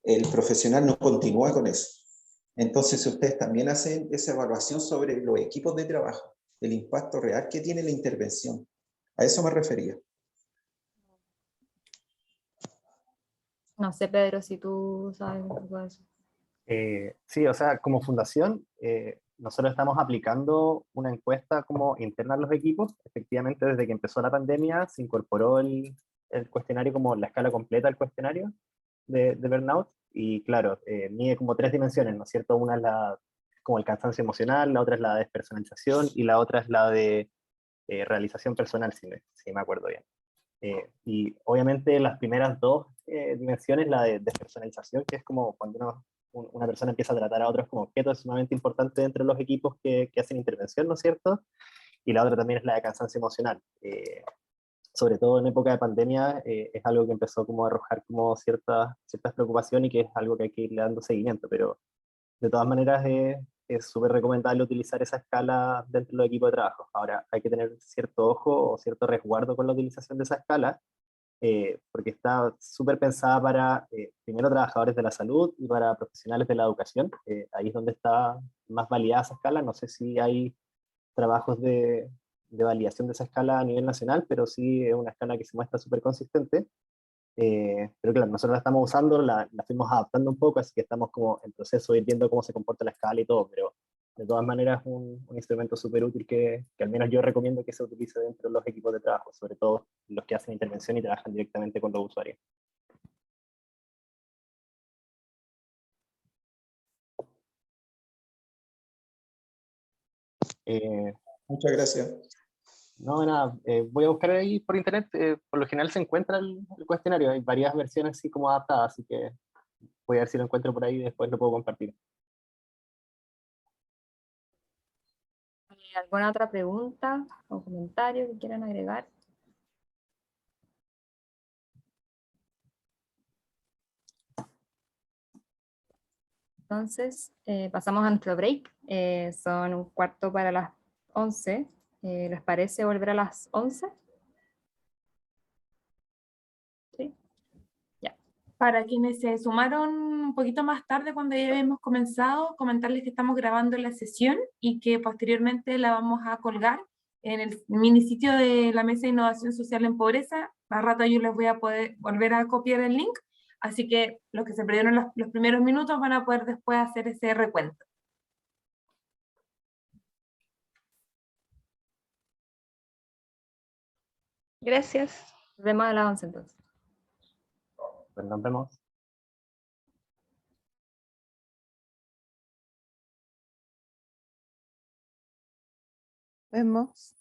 el profesional no continúa con eso. Entonces, ustedes también hacen esa evaluación sobre los equipos de trabajo, el impacto real que tiene la intervención. A eso me refería. No sé, Pedro, si tú sabes un poco de eso. Sí, o sea, como fundación, nosotros estamos aplicando una encuesta como interna a los equipos. Efectivamente, desde que empezó la pandemia, se incorporó el cuestionario como la escala completa del cuestionario de burnout. Y claro, mide como tres dimensiones, ¿no es cierto? Una es como el cansancio emocional, la otra es la despersonalización y la otra es la de realización personal, si me acuerdo bien. Y obviamente las primeras dos dimensiones, la de despersonalización, que es como cuando una persona empieza a tratar a otros como objetos, es sumamente importante dentro de los equipos que hacen intervención, ¿no es cierto? Y la otra también es la de cansancio emocional. Sobre todo en época de pandemia, es algo que empezó como a arrojar como ciertas preocupaciones y que es algo que hay que irle dando seguimiento, pero de todas maneras es súper recomendable utilizar esa escala dentro de los equipos de trabajo. Ahora, hay que tener cierto ojo o cierto resguardo con la utilización de esa escala, porque está súper pensada para, primero, trabajadores de la salud y para profesionales de la educación. Ahí es donde está más validada esa escala. No sé si hay trabajos de validación de esa escala a nivel nacional, pero sí es una escala que se muestra súper consistente. Pero claro, nosotros la estamos usando, la fuimos adaptando un poco, así que estamos como en proceso de ir viendo cómo se comporta la escala y todo, pero de todas maneras es un instrumento súper útil que al menos yo recomiendo que se utilice dentro de los equipos de trabajo, sobre todo los que hacen intervención y trabajan directamente con los usuarios. Eh, Muchas gracias. no, nada, voy a buscar ahí por internet, por lo general se encuentra el cuestionario, hay varias versiones así como adaptadas, así que voy a ver si lo encuentro por ahí y después lo puedo compartir. ¿Alguna otra pregunta o comentario que quieran agregar? Entonces, pasamos a nuestro break. Son un cuarto para las 11. ¿Les parece volver a las 11? Sí. Ya. Para quienes se sumaron un poquito más tarde cuando ya habíamos comenzado, comentarles que estamos grabando la sesión y que posteriormente la vamos a colgar en el mini sitio de la Mesa de Innovación Social en Pobreza. A rato yo les voy a poder volver a copiar el link, así que los que se perdieron los primeros minutos van a poder después hacer ese recuento. Gracias. Nos vemos a las 11 entonces. Pues nos vemos. vemos.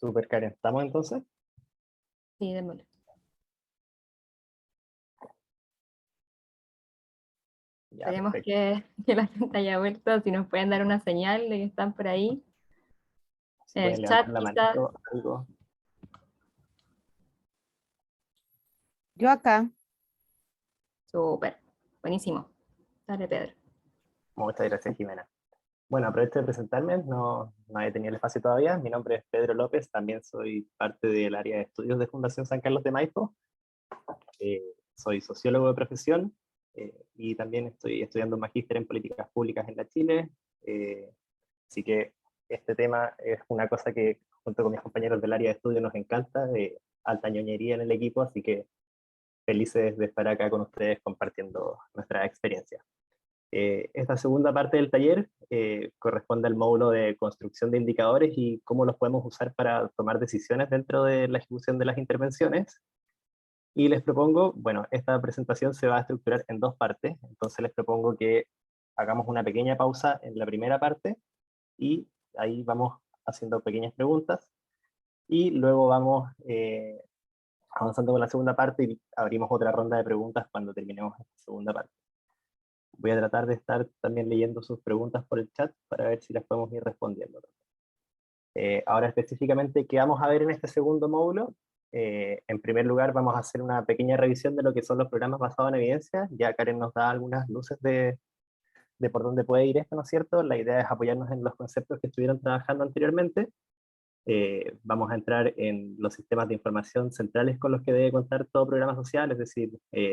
Super, Karen. ¿Estamos entonces? Sí, démosle. Ya, Esperemos perfecto. que la gente haya vuelto, si nos pueden dar una señal de que están por ahí. Si En pueden el levantar chat la quizás. manito, algo. Yo acá. Súper, buenísimo. Dale, Pedro. Muchas gracias, Jimena. Bueno, aprovecho de presentarme, no he tenido el espacio todavía. Mi nombre es Pedro López, también soy parte del área de estudios de Fundación San Carlos de Maipo. Soy sociólogo de profesión y también estoy estudiando un magíster en políticas públicas en la Chile. Así que este tema es una cosa que junto con mis compañeros del área de estudio nos encanta, de alta ñoñería en el equipo, así que felices de estar acá con ustedes compartiendo nuestra experiencia. Esta segunda parte del taller corresponde al módulo de construcción de indicadores y cómo los podemos usar para tomar decisiones dentro de la ejecución de las intervenciones. Y les propongo, bueno, esta presentación se va a estructurar en dos partes, entonces les propongo que hagamos una pequeña pausa en la primera parte y ahí vamos haciendo pequeñas preguntas y luego vamos avanzando con la segunda parte y abrimos otra ronda de preguntas cuando terminemos esta segunda parte. Voy a tratar de estar también leyendo sus preguntas por el chat para ver si las podemos ir respondiendo. Ahora específicamente, ¿qué vamos a ver en este segundo módulo? En primer lugar, vamos a hacer una pequeña revisión de lo que son los programas basados en evidencia. Ya Karen nos da algunas luces de por dónde puede ir esto, ¿no es cierto? La idea es apoyarnos en los conceptos que estuvieron trabajando anteriormente. Vamos a entrar en los sistemas de información centrales con los que debe contar todo programa social, es decir,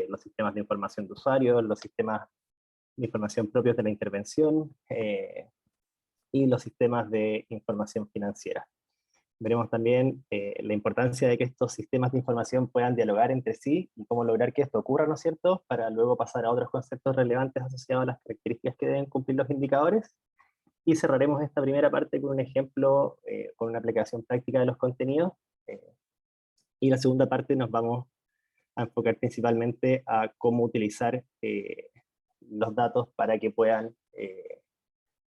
los sistemas de información de usuarios, los sistemas de información propios de la intervención y los sistemas de información financiera. Veremos también la importancia de que estos sistemas de información puedan dialogar entre sí y cómo lograr que esto ocurra, ¿no es cierto?, para luego pasar a otros conceptos relevantes asociados a las características que deben cumplir los indicadores. Y cerraremos esta primera parte con un ejemplo, con una aplicación práctica de los contenidos. Y la segunda parte nos vamos a enfocar principalmente a cómo utilizar los datos para que puedan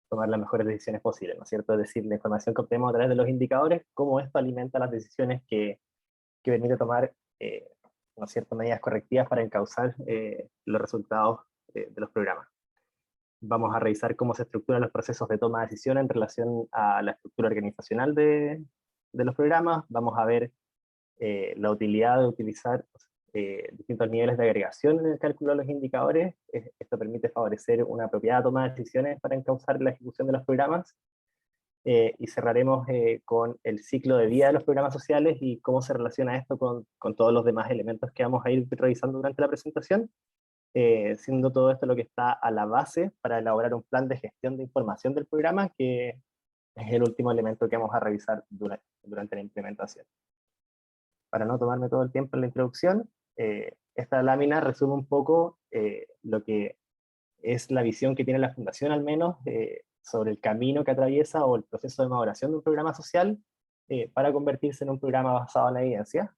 tomar las mejores decisiones posibles, ¿no es cierto? Es decir, la información que obtenemos a través de los indicadores, cómo esto alimenta las decisiones que permite tomar, ¿no es cierto?, medidas correctivas para encauzar los resultados de los programas. Vamos a revisar cómo se estructuran los procesos de toma de decisión en relación a la estructura organizacional de los programas. Vamos a ver la utilidad de utilizar distintos niveles de agregación en el cálculo de los indicadores. Esto permite favorecer una apropiada toma de decisiones para encauzar la ejecución de los programas. Y cerraremos con el ciclo de vida de los programas sociales y cómo se relaciona esto con todos los demás elementos que vamos a ir revisando durante la presentación, siendo todo esto lo que está a la base para elaborar un plan de gestión de información del programa, que es el último elemento que vamos a revisar durante la implementación. Para no tomarme todo el tiempo en la introducción, esta lámina resume un poco lo que es la visión que tiene la Fundación, al menos, sobre el camino que atraviesa o el proceso de maduración de un programa social para convertirse en un programa basado en la evidencia.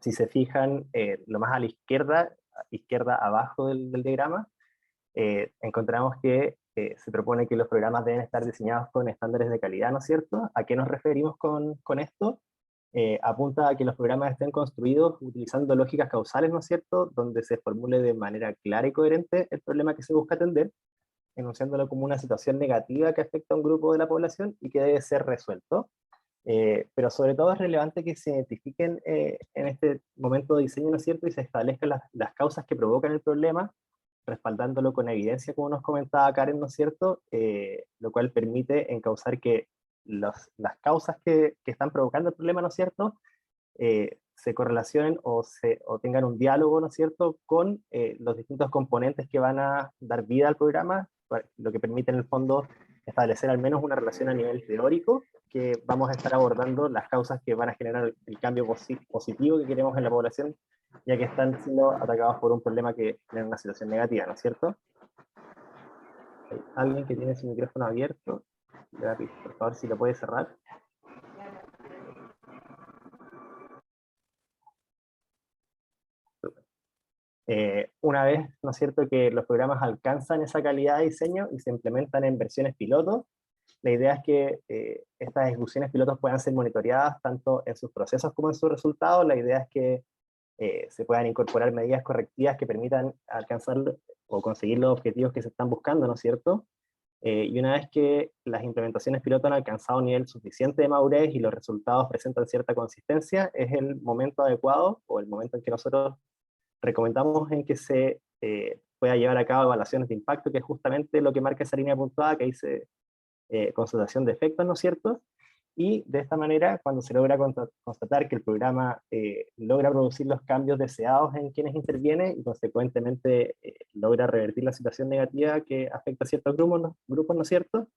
Si se fijan, lo más a la izquierda abajo del diagrama, encontramos que se propone que los programas deben estar diseñados con estándares de calidad, ¿no es cierto? ¿A qué nos referimos con esto? Apunta a que los programas estén construidos utilizando lógicas causales, ¿no es cierto?, donde se formule de manera clara y coherente el problema que se busca atender, enunciándolo como una situación negativa que afecta a un grupo de la población y que debe ser resuelto. Pero sobre todo es relevante que se identifiquen en este momento de diseño, ¿no es cierto?, y se establezcan las causas que provocan el problema, respaldándolo con evidencia, como nos comentaba Karen, ¿no es cierto?, lo cual permite encauzar que las causas que están provocando el problema, ¿no es cierto?, se correlacionen o tengan un diálogo, ¿no es cierto?, con los distintos componentes que van a dar vida al programa, lo que permite en el fondo establecer al menos una relación a nivel teórico, que vamos a estar abordando las causas que van a generar el cambio positivo que queremos en la población, ya que están siendo atacados por un problema que genera una situación negativa, ¿no es cierto? Hay alguien que tiene su micrófono abierto. Por favor, si lo puede cerrar. Una vez, ¿no es cierto?, que los programas alcanzan esa calidad de diseño y se implementan en versiones piloto, la idea es que estas ejecuciones pilotos puedan ser monitoreadas tanto en sus procesos como en sus resultados. La idea es que se puedan incorporar medidas correctivas que permitan alcanzar o conseguir los objetivos que se están buscando, ¿no es cierto? Y una vez que las implementaciones piloto han alcanzado un nivel suficiente de madurez y los resultados presentan cierta consistencia, es el momento adecuado o el momento en que nosotros recomendamos en que se pueda llevar a cabo evaluaciones de impacto, que es justamente lo que marca esa línea puntuada que dice constatación de efectos, ¿no es cierto? Y de esta manera, cuando se logra constatar que el programa logra producir los cambios deseados en quienes intervienen y consecuentemente logra revertir la situación negativa que afecta a ciertos grupos, ¿no es cierto?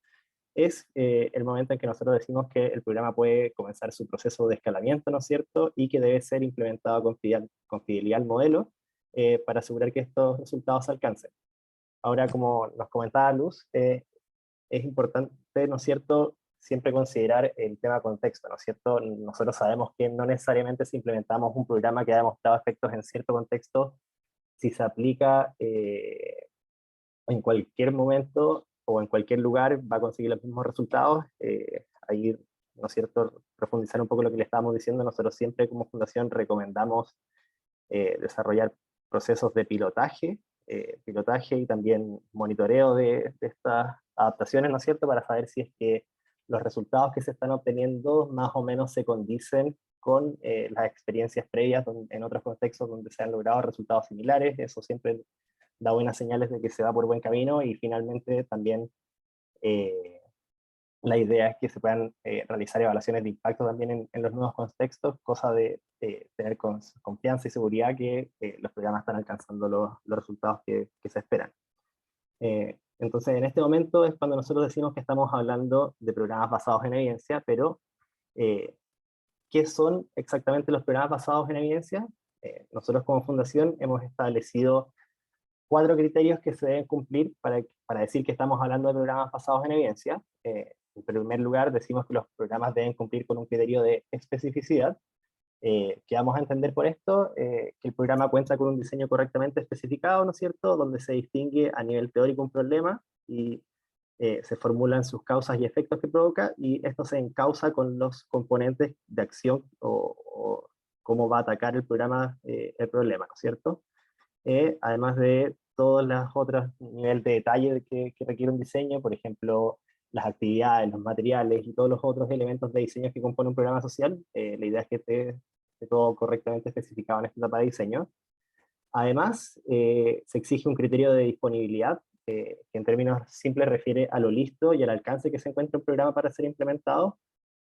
Es el momento en que nosotros decimos que el programa puede comenzar su proceso de escalamiento, ¿no es cierto? Y que debe ser implementado con fidelidad al modelo para asegurar que estos resultados se alcancen. Ahora, como nos comentaba Luz, es importante, ¿no es cierto?, siempre considerar el tema contexto, ¿no es cierto? Nosotros sabemos que no necesariamente si implementamos un programa que ha demostrado efectos en cierto contexto, si se aplica en cualquier momento o en cualquier lugar va a conseguir los mismos resultados. Ahí, ¿no es cierto?, profundizar un poco lo que le estábamos diciendo, nosotros siempre como fundación recomendamos desarrollar procesos de pilotaje y también monitoreo de estas adaptaciones, ¿no es cierto?, para saber si es que los resultados que se están obteniendo más o menos se condicen con las experiencias previas en otros contextos donde se han logrado resultados similares. Eso siempre da buenas señales de que se va por buen camino, y finalmente también la idea es que se puedan realizar evaluaciones de impacto también en los nuevos contextos, cosa de tener confianza y seguridad que los programas están alcanzando los resultados que se esperan. Entonces, en este momento es cuando nosotros decimos que estamos hablando de programas basados en evidencia, pero ¿qué son exactamente los programas basados en evidencia? Nosotros como fundación hemos establecido 4 criterios que se deben cumplir para decir que estamos hablando de programas basados en evidencia. En primer lugar, decimos que los programas deben cumplir con un criterio de especificidad. ¿Qué vamos a entender por esto? Que el programa cuenta con un diseño correctamente especificado, ¿no es cierto?, donde se distingue a nivel teórico un problema y se formulan sus causas y efectos que provoca, y esto se encausa con los componentes de acción o cómo va a atacar el programa el problema, ¿no es cierto? Además de todos los otros niveles de detalle que requiere un diseño, por ejemplo, las actividades, los materiales y todos los otros elementos de diseño que componen un programa social. La idea es que esté todo correctamente especificado en esta etapa de diseño. Además, se exige un criterio de disponibilidad, que en términos simples refiere a lo listo y al alcance que se encuentra un programa para ser implementado.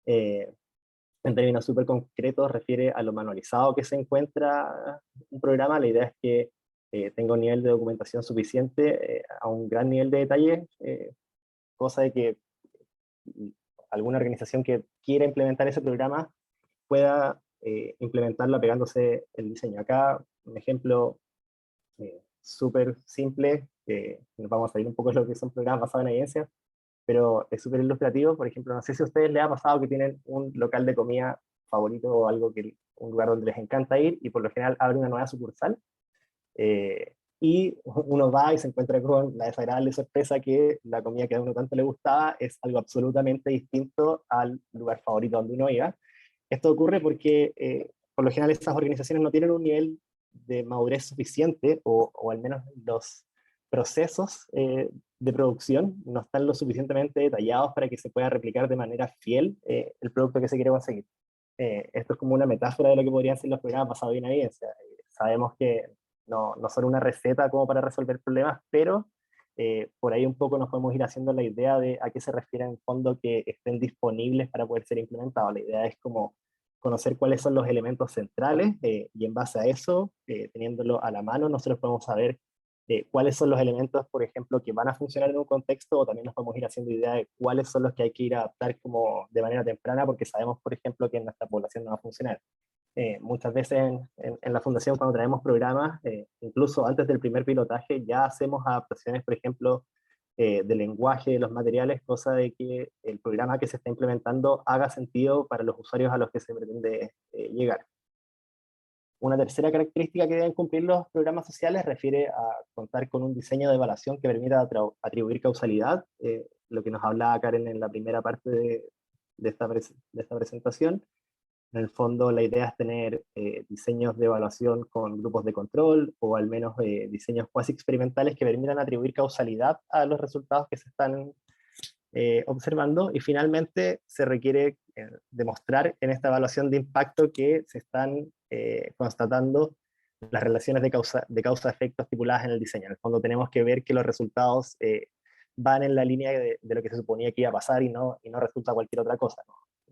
En términos súper concretos refiere a lo manualizado que se encuentra un programa. La idea es que tenga un nivel de documentación suficiente a un gran nivel de detalle, cosa de que alguna organización que quiera implementar ese programa pueda implementarlo apegándose el diseño. Acá un ejemplo súper simple, nos vamos a salir un poco de lo que son programas basados en evidencia, pero es súper ilustrativo. Por ejemplo, no sé si a ustedes les ha pasado que tienen un local de comida favorito o algo un lugar donde les encanta ir, y por lo general abren una nueva sucursal, y uno va y se encuentra con la desagradable sorpresa que la comida que a uno tanto le gustaba es algo absolutamente distinto al lugar favorito donde uno iba. Esto ocurre porque por lo general estas organizaciones no tienen un nivel de madurez suficiente, o al menos los procesos de producción no están lo suficientemente detallados para que se pueda replicar de manera fiel el producto que se quiere conseguir. Esto es como una metáfora de lo que podrían ser los programas basados en evidencia. Sabemos que no son una receta como para resolver problemas, pero por ahí un poco nos podemos ir haciendo la idea de a qué se refiere en fondo que estén disponibles para poder ser implementados. La idea es como conocer cuáles son los elementos centrales, y en base a eso, teniéndolo a la mano, nosotros podemos saber cuáles son los elementos, por ejemplo, que van a funcionar en un contexto, o también nos podemos ir haciendo idea de cuáles son los que hay que ir a adaptar como de manera temprana, porque sabemos, por ejemplo, que en nuestra población no va a funcionar. Muchas veces en la fundación, cuando traemos programas, incluso antes del primer pilotaje, ya hacemos adaptaciones, por ejemplo, del lenguaje, de los materiales, cosa de que el programa que se está implementando haga sentido para los usuarios a los que se pretende llegar. Una tercera característica que deben cumplir los programas sociales refiere a contar con un diseño de evaluación que permita atribuir causalidad. lo que nos hablaba Karen en la primera parte de esta presentación. En el fondo, la idea es tener diseños de evaluación con grupos de control, o al menos diseños cuasi experimentales que permitan atribuir causalidad a los resultados que se están observando, y finalmente se requiere demostrar en esta evaluación de impacto que se están constatando las relaciones de causa-efecto estipuladas en el diseño. En el fondo tenemos que ver que los resultados van en la línea de lo que se suponía que iba a pasar, y no resulta cualquier otra cosa.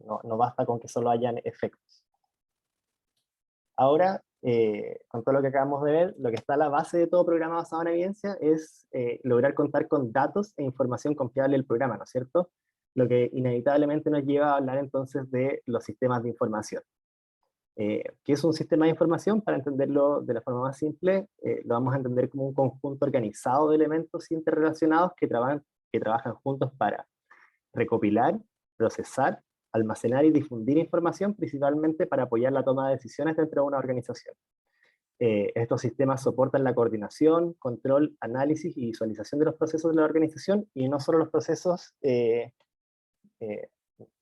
No basta con que solo hayan efectos. Ahora, con todo lo que acabamos de ver, lo que está a la base de todo programa basado en evidencia es lograr contar con datos e información confiable del programa, ¿no es cierto? Lo que inevitablemente nos lleva a hablar entonces de los sistemas de información. ¿Qué es un sistema de información? Para entenderlo de la forma más simple, lo vamos a entender como un conjunto organizado de elementos interrelacionados que trabajan juntos para recopilar, procesar, almacenar y difundir información, principalmente para apoyar la toma de decisiones dentro de una organización. Estos sistemas soportan la coordinación, control, análisis y visualización de los procesos de la organización, y no solo los procesos.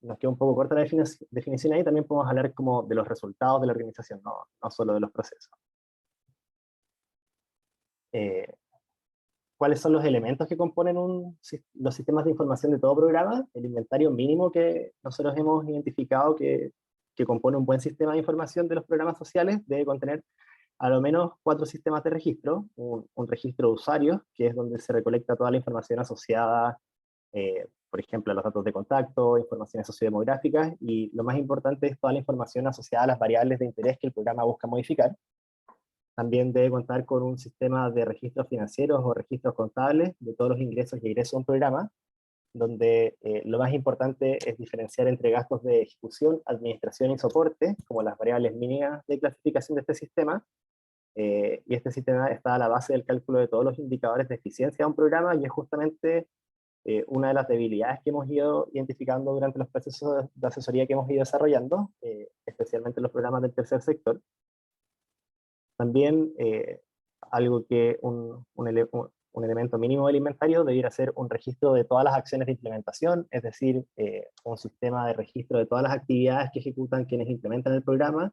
Nos queda un poco corta la definición ahí, también podemos hablar como de los resultados de la organización, no solo de los procesos. ¿Cuáles son los elementos que componen los sistemas de información de todo programa? El inventario mínimo que nosotros hemos identificado que compone un buen sistema de información de los programas sociales debe contener a lo menos 4 sistemas de registro: un registro de usuarios, que es donde se recolecta toda la información asociada, por ejemplo, a los datos de contacto, informaciones sociodemográficas, y lo más importante es toda la información asociada a las variables de interés que el programa busca modificar. También debe contar con un sistema de registros financieros o registros contables de todos los ingresos y egresos de un programa, donde lo más importante es diferenciar entre gastos de ejecución, administración y soporte, como las variables mínimas de clasificación de este sistema. Y este sistema está a la base del cálculo de todos los indicadores de eficiencia de un programa, y es justamente una de las debilidades que hemos ido identificando durante los procesos de asesoría que hemos ido desarrollando, especialmente en los programas del tercer sector. También algo que un elemento mínimo del inventario debiera ser un registro de todas las acciones de implementación, es decir, un sistema de registro de todas las actividades que ejecutan quienes implementan el programa,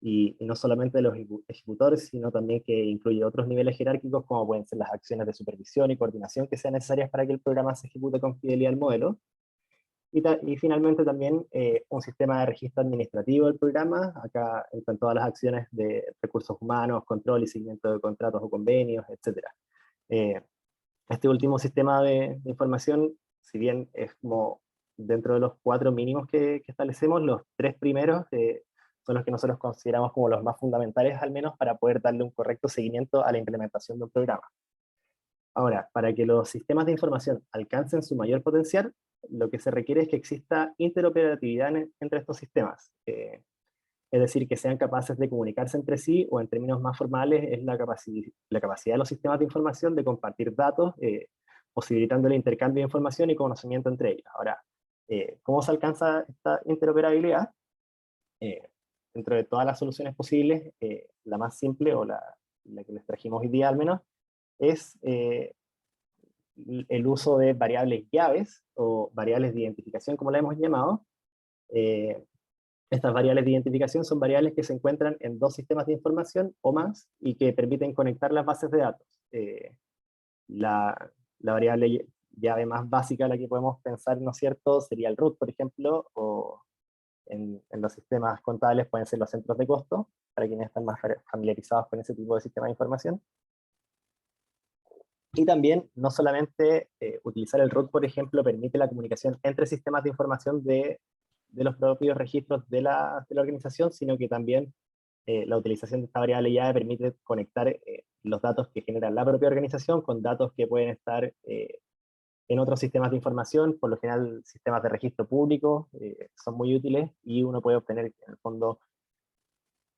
y no solamente de los ejecutores, sino también que incluye otros niveles jerárquicos, como pueden ser las acciones de supervisión y coordinación que sean necesarias para que el programa se ejecute con fidelidad al modelo. Y finalmente también un sistema de registro administrativo del programa. Acá entran todas las acciones de recursos humanos, control y seguimiento de contratos o convenios, etc. Este último sistema de información, si bien es como dentro de los 4 mínimos que establecemos, los 3 primeros son los que nosotros consideramos como los más fundamentales, al menos para poder darle un correcto seguimiento a la implementación de un programa. Ahora, para que los sistemas de información alcancen su mayor potencial, lo que se requiere es que exista interoperatividad entre estos sistemas. Es decir, que sean capaces de comunicarse entre sí, o en términos más formales, es la capacidad de los sistemas de información de compartir datos, posibilitando el intercambio de información y conocimiento entre ellos. Ahora, ¿cómo se alcanza esta interoperabilidad? Dentro de todas las soluciones posibles, la más simple, o la que les trajimos hoy día al menos, es el uso de variables llaves, o variables de identificación, como la hemos llamado. Estas variables de identificación son variables que se encuentran en 2 sistemas de información o más, y que permiten conectar las bases de datos. La variable llave más básica, la que podemos pensar, ¿no es cierto?, sería el root, por ejemplo, o en los sistemas contables pueden ser los centros de costo, para quienes están más familiarizados con ese tipo de sistema de información. Y también, no solamente utilizar el root, por ejemplo, permite la comunicación entre sistemas de información de los propios registros de la organización, sino que también la utilización de esta variable llave permite conectar los datos que genera la propia organización con datos que pueden estar en otros sistemas de información. Por lo general, sistemas de registro público son muy útiles, y uno puede obtener, en el fondo,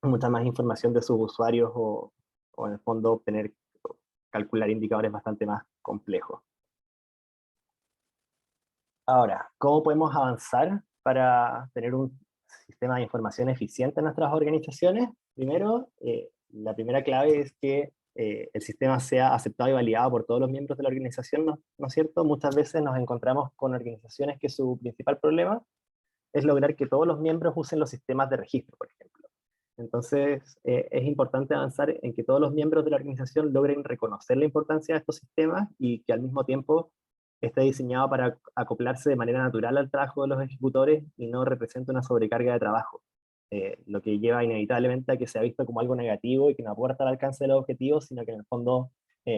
mucha más información de sus usuarios, o en el fondo calcular indicadores bastante más complejos. Ahora, ¿cómo podemos avanzar para tener un sistema de información eficiente en nuestras organizaciones? Primero, la primera clave es que el sistema sea aceptado y validado por todos los miembros de la organización, ¿no es cierto? Muchas veces nos encontramos con organizaciones que su principal problema es lograr que todos los miembros usen los sistemas de registro, por ejemplo. Entonces, es importante avanzar en que todos los miembros de la organización logren reconocer la importancia de estos sistemas y que al mismo tiempo esté diseñado para acoplarse de manera natural al trabajo de los ejecutores y no represente una sobrecarga de trabajo, lo que lleva inevitablemente a que sea visto como algo negativo y que no aporta al alcance de los objetivos, sino que en el fondo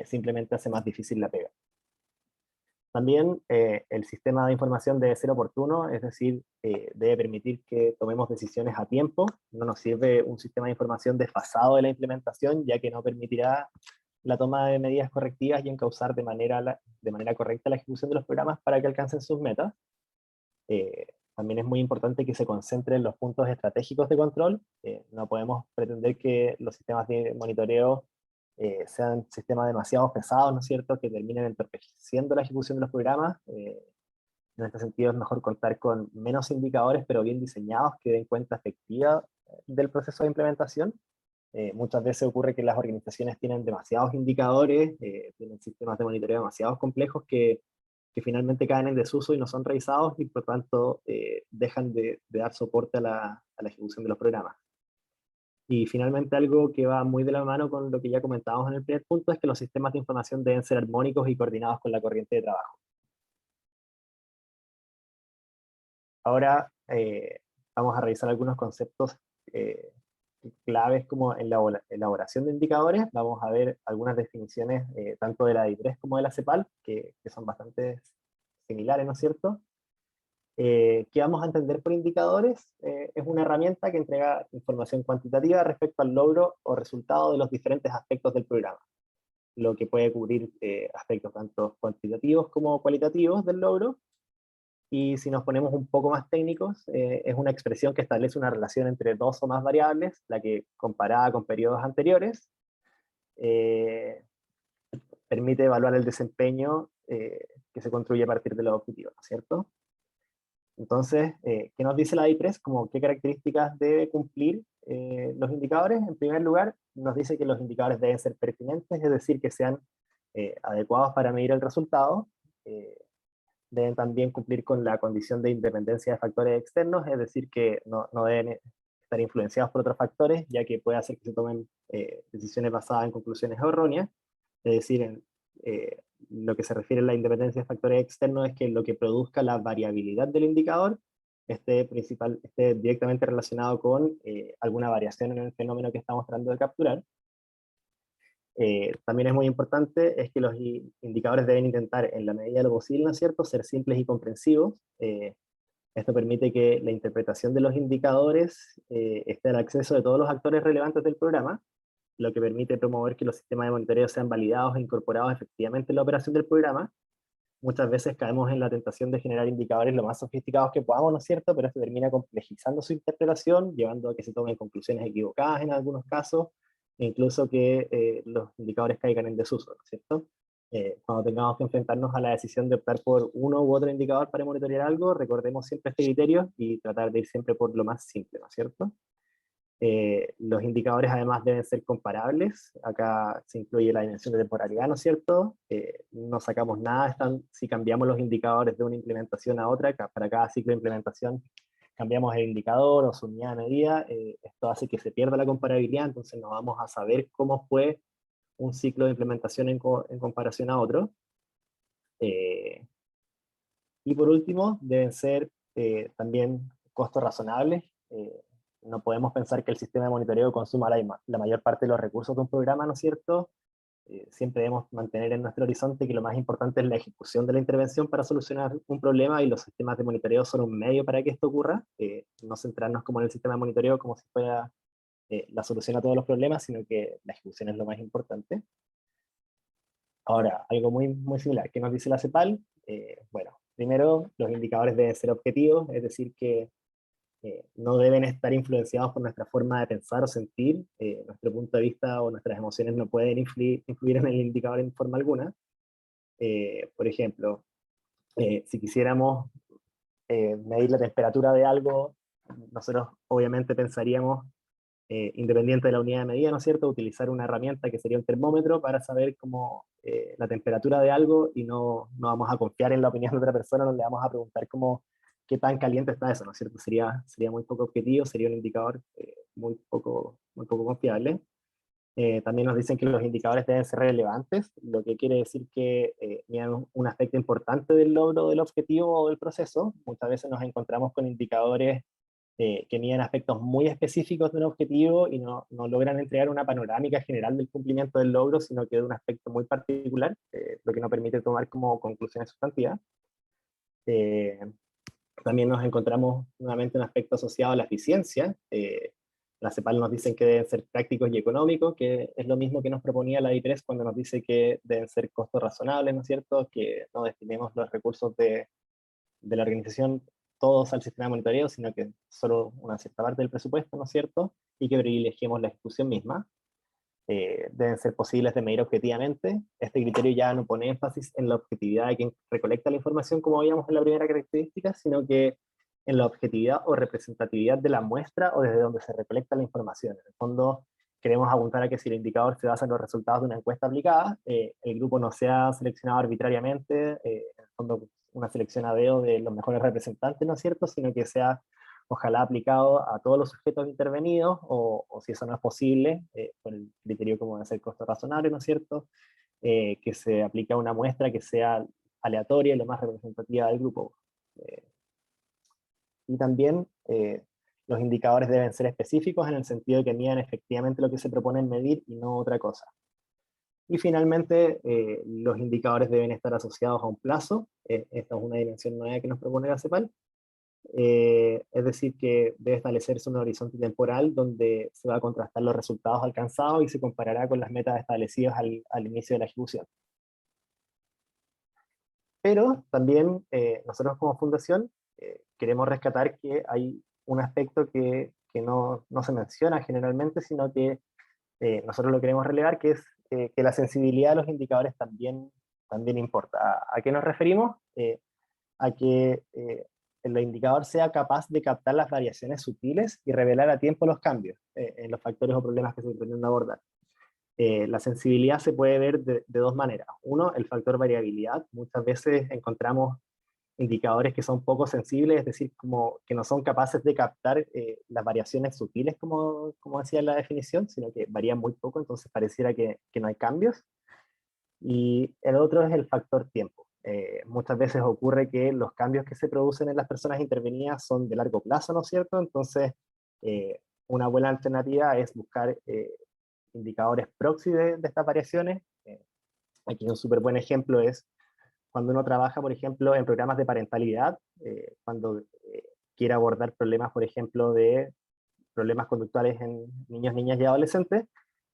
simplemente hace más difícil la pega. También el sistema de información debe ser oportuno, es decir, debe permitir que tomemos decisiones a tiempo. No nos sirve un sistema de información desfasado de la implementación, ya que no permitirá la toma de medidas correctivas y encauzar de manera correcta la ejecución de los programas para que alcancen sus metas. También es muy importante que se concentre en los puntos estratégicos de control. No podemos pretender que los sistemas de monitoreo sean sistemas demasiado pesados, ¿no es cierto?, que terminen entorpeciendo la ejecución de los programas. En este sentido es mejor contar con menos indicadores, pero bien diseñados, que den cuenta efectiva del proceso de implementación. Muchas veces ocurre que las organizaciones tienen demasiados indicadores, tienen sistemas de monitoreo demasiado complejos que finalmente caen en desuso y no son revisados y por tanto dejan de dar soporte a la ejecución de los programas. Y finalmente algo que va muy de la mano con lo que ya comentábamos en el primer punto es que los sistemas de información deben ser armónicos y coordinados con la corriente de trabajo. Ahora vamos a revisar algunos conceptos claves como en la elaboración de indicadores. Vamos a ver algunas definiciones tanto de la DIPRES como de la CEPAL, que son bastante similares, ¿no es cierto? ¿Qué vamos a entender por indicadores? Es una herramienta que entrega información cuantitativa respecto al logro o resultado de los diferentes aspectos del programa, lo que puede cubrir aspectos tanto cuantitativos como cualitativos del logro. Y si nos ponemos un poco más técnicos, es una expresión que establece una relación entre dos o más variables, la que comparada con periodos anteriores, permite evaluar el desempeño que se construye a partir de los objetivos, ¿no es cierto? Entonces, ¿qué nos dice la DIPRES? Como qué características debe cumplir los indicadores. En primer lugar, nos dice que los indicadores deben ser pertinentes, es decir, que sean adecuados para medir el resultado. Deben también cumplir con la condición de independencia de factores externos, es decir, que no deben estar influenciados por otros factores, ya que puede hacer que se tomen decisiones basadas en conclusiones erróneas. Es decir, lo que se refiere a la independencia de factores externos es que lo que produzca la variabilidad del indicador esté directamente relacionado con alguna variación en el fenómeno que estamos tratando de capturar. También es muy importante es que los indicadores deben intentar, en la medida de lo posible, ¿no es cierto?, ser simples y comprensivos. Esto permite que la interpretación de los indicadores esté al acceso de todos los actores relevantes del programa, lo que permite promover que los sistemas de monitoreo sean validados e incorporados efectivamente en la operación del programa. Muchas veces caemos en la tentación de generar indicadores lo más sofisticados que podamos, ¿no es cierto?, pero esto termina complejizando su interpretación, llevando a que se tomen conclusiones equivocadas en algunos casos, e incluso que los indicadores caigan en desuso, ¿no es cierto? Cuando tengamos que enfrentarnos a la decisión de optar por uno u otro indicador para monitorear algo, recordemos siempre este criterio y tratar de ir siempre por lo más simple, ¿no es cierto? Los indicadores además deben ser comparables. Acá se incluye la dimensión de temporalidad, ¿no es cierto? No sacamos nada si cambiamos los indicadores de una implementación a otra. Para cada ciclo de implementación cambiamos el indicador o su unidad de medida. Esto hace que se pierda la comparabilidad, entonces no vamos a saber cómo fue un ciclo de implementación en comparación a otro. Y por último, deben ser también costos razonables. No podemos pensar que el sistema de monitoreo consuma la mayor parte de los recursos de un programa, ¿no es cierto? Siempre debemos mantener en nuestro horizonte que lo más importante es la ejecución de la intervención para solucionar un problema, y los sistemas de monitoreo son un medio para que esto ocurra. No centrarnos como en el sistema de monitoreo como si fuera la solución a todos los problemas, sino que la ejecución es lo más importante. Ahora, algo muy, muy similar, ¿qué nos dice la CEPAL? Bueno, primero, los indicadores deben ser objetivos, es decir, que no deben estar influenciados por nuestra forma de pensar o sentir. Nuestro punto de vista o nuestras emociones no pueden influir en el indicador en forma alguna. Por ejemplo, si quisiéramos medir la temperatura de algo, nosotros obviamente pensaríamos independiente de la unidad de medida, ¿no es cierto?, utilizar una herramienta que sería un termómetro para saber cómo la temperatura de algo, y no vamos a confiar en la opinión de otra persona, no le vamos a preguntar cómo, qué tan caliente está eso, ¿no es cierto? Sería muy poco objetivo, sería un indicador muy poco confiable. También nos dicen que los indicadores deben ser relevantes, lo que quiere decir que tienen un aspecto importante del logro del objetivo o del proceso. Muchas veces nos encontramos con indicadores que miden aspectos muy específicos de un objetivo y no logran entregar una panorámica general del cumplimiento del logro, sino que de un aspecto muy particular, lo que nos permite tomar como conclusiones sustantivas. También nos encontramos nuevamente un aspecto asociado a la eficiencia. La CEPAL nos dicen que deben ser prácticos y económicos, que es lo mismo que nos proponía la I3 cuando nos dice que deben ser costos razonables, ¿no es cierto? Que no destinemos los recursos de la organización todos al sistema de monitoreo, sino que solo una cierta parte del presupuesto, ¿no es cierto? Y que privilegiemos la ejecución misma. Deben ser posibles de medir objetivamente. Este criterio ya no pone énfasis en la objetividad de quien recolecta la información, como veíamos en la primera característica, sino que en la objetividad o representatividad de la muestra o desde donde se recolecta la información. En el fondo, queremos apuntar a que si el indicador se basa en los resultados de una encuesta aplicada, el grupo no sea seleccionado arbitrariamente, en el fondo una selección a dedo de los mejores representantes, ¿no es cierto?, sino que sea ojalá aplicado a todos los sujetos intervenidos, o si eso no es posible, por el criterio como de hacer costo razonable, ¿no es cierto?, que se aplique a una muestra que sea aleatoria y lo más representativa del grupo. Y también los indicadores deben ser específicos en el sentido de que midan efectivamente lo que se propone medir y no otra cosa. Y finalmente, los indicadores deben estar asociados a un plazo. Esta es una dimensión nueva que nos propone la CEPAL. Es decir, que debe establecerse un horizonte temporal donde se va a contrastar los resultados alcanzados y se comparará con las metas establecidas al inicio de la ejecución. Pero también nosotros como fundación queremos rescatar que hay un aspecto que no se menciona generalmente, sino que nosotros lo queremos relevar, que es que la sensibilidad de los indicadores también importa. ¿A qué nos referimos? A que el indicador sea capaz de captar las variaciones sutiles y revelar a tiempo los cambios en los factores o problemas que se pretenden abordar. La sensibilidad se puede ver de dos maneras. Uno, el factor variabilidad. Muchas veces encontramos indicadores que son poco sensibles, es decir, como que no son capaces de captar las variaciones sutiles, como decía la definición, sino que varían muy poco, entonces pareciera que no hay cambios. Y el otro es el factor tiempo. Muchas veces ocurre que los cambios que se producen en las personas intervenidas son de largo plazo, ¿no es cierto? Entonces, una buena alternativa es buscar indicadores proxy de estas variaciones. Aquí un súper buen ejemplo es cuando uno trabaja, por ejemplo, en programas de parentalidad, cuando quiere abordar problemas, por ejemplo, de problemas conductuales en niños, niñas y adolescentes,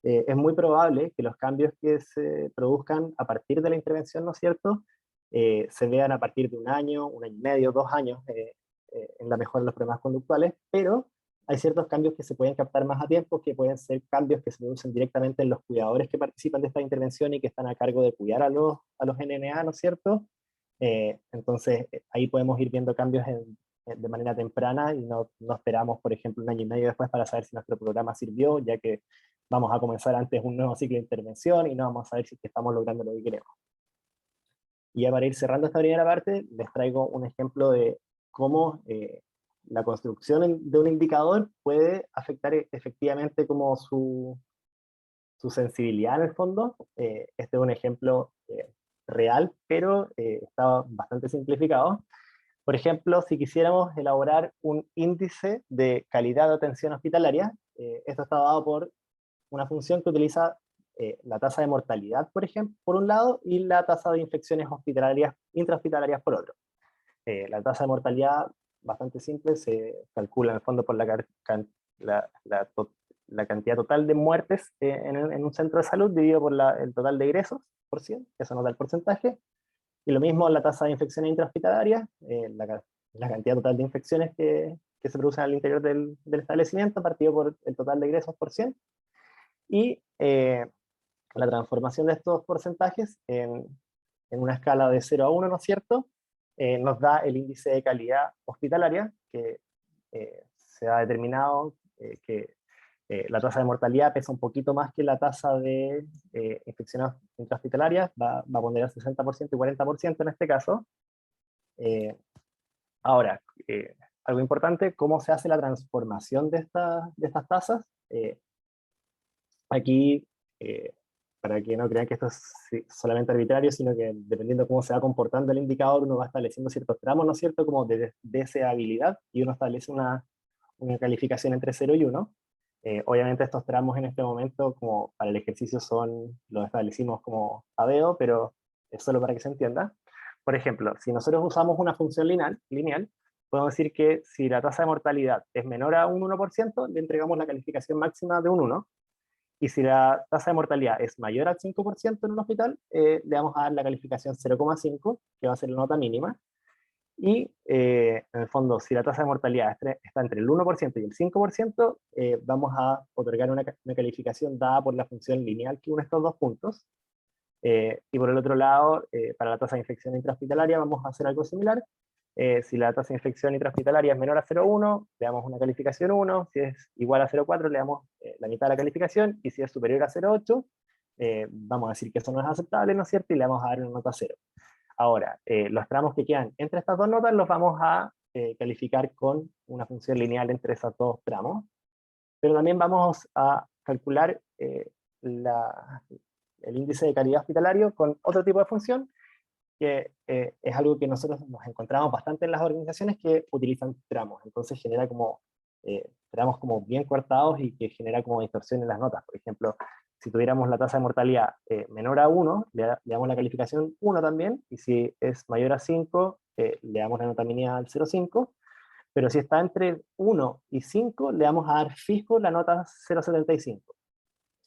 es muy probable que los cambios que se produzcan a partir de la intervención, ¿no es cierto?, se vean a partir de un año y medio, 2 años, en la mejora de los problemas conductuales, pero hay ciertos cambios que se pueden captar más a tiempo, que pueden ser cambios que se producen directamente en los cuidadores que participan de esta intervención y que están a cargo de cuidar a los NNA, ¿no es cierto? Entonces, ahí podemos ir viendo cambios de manera temprana y no esperamos, por ejemplo, 1 año y medio después para saber si nuestro programa sirvió, ya que vamos a comenzar antes un nuevo ciclo de intervención y no vamos a saber si estamos logrando lo que queremos. Y ya para ir cerrando esta primera parte, les traigo un ejemplo de cómo la construcción de un indicador puede afectar efectivamente como su sensibilidad en el fondo. Este es un ejemplo real, pero está bastante simplificado. Por ejemplo, si quisiéramos elaborar un índice de calidad de atención hospitalaria, esto está dado por una función que utiliza la tasa de mortalidad, por ejemplo, por un lado, y la tasa de infecciones hospitalarias, intrahospitalarias por otro. La tasa de mortalidad, bastante simple, se calcula en el fondo por la cantidad total de muertes en un centro de salud dividido por el total de egresos, por 100, eso nos da el porcentaje. Y lo mismo la tasa de infecciones intrahospitalarias, la cantidad total de infecciones que se producen al interior del establecimiento, partido por el total de egresos por 100. Y la transformación de estos porcentajes en una escala de 0 a 1, ¿no es cierto?, nos da el índice de calidad hospitalaria, que se ha determinado que La tasa de mortalidad pesa un poquito más que la tasa de infecciones intrahospitalarias, va a poner 60% y 40% en este caso. Ahora, algo importante, ¿cómo se hace la transformación de estas tasas? Aquí, para que no crean que esto es solamente arbitrario, sino que dependiendo de cómo se va comportando el indicador, uno va estableciendo ciertos tramos, ¿no es cierto?, como de deseabilidad, y uno establece una calificación entre 0 y 1. Obviamente estos tramos en este momento, como para el ejercicio, los establecimos como a dedo, pero es solo para que se entienda. Por ejemplo, si nosotros usamos una función lineal, podemos decir que si la tasa de mortalidad es menor a un 1%, le entregamos la calificación máxima de un 1, y si la tasa de mortalidad es mayor al 5% en un hospital, le vamos a dar la calificación 0,5, que va a ser la nota mínima. Y en el fondo, si la tasa de mortalidad está entre el 1% y el 5%, vamos a otorgar una calificación dada por la función lineal que une estos dos puntos. Y por el otro lado, para la tasa de infección intrahospitalaria vamos a hacer algo similar. Si la tasa de infección intrahospitalaria es menor a 0,1, le damos una calificación 1, si es igual a 0,4 le damos la mitad de la calificación, y si es superior a 0,8, vamos a decir que eso no es aceptable, ¿no es cierto? Y le vamos a dar una nota 0. Ahora, los tramos que quedan entre estas dos notas los vamos a calificar con una función lineal entre esos dos tramos, pero también vamos a calcular el índice de calidad hospitalario con otro tipo de función, que es algo que nosotros nos encontramos bastante en las organizaciones que utilizan tramos. Entonces genera como tramos como bien cortados y que genera como distorsión en las notas. Por ejemplo, si tuviéramos la tasa de mortalidad menor a 1, le damos la calificación 1 también, y si es mayor a 5, le damos la nota mínima al 0,5, pero si está entre 1 y 5, le vamos a dar fijo la nota 0,75.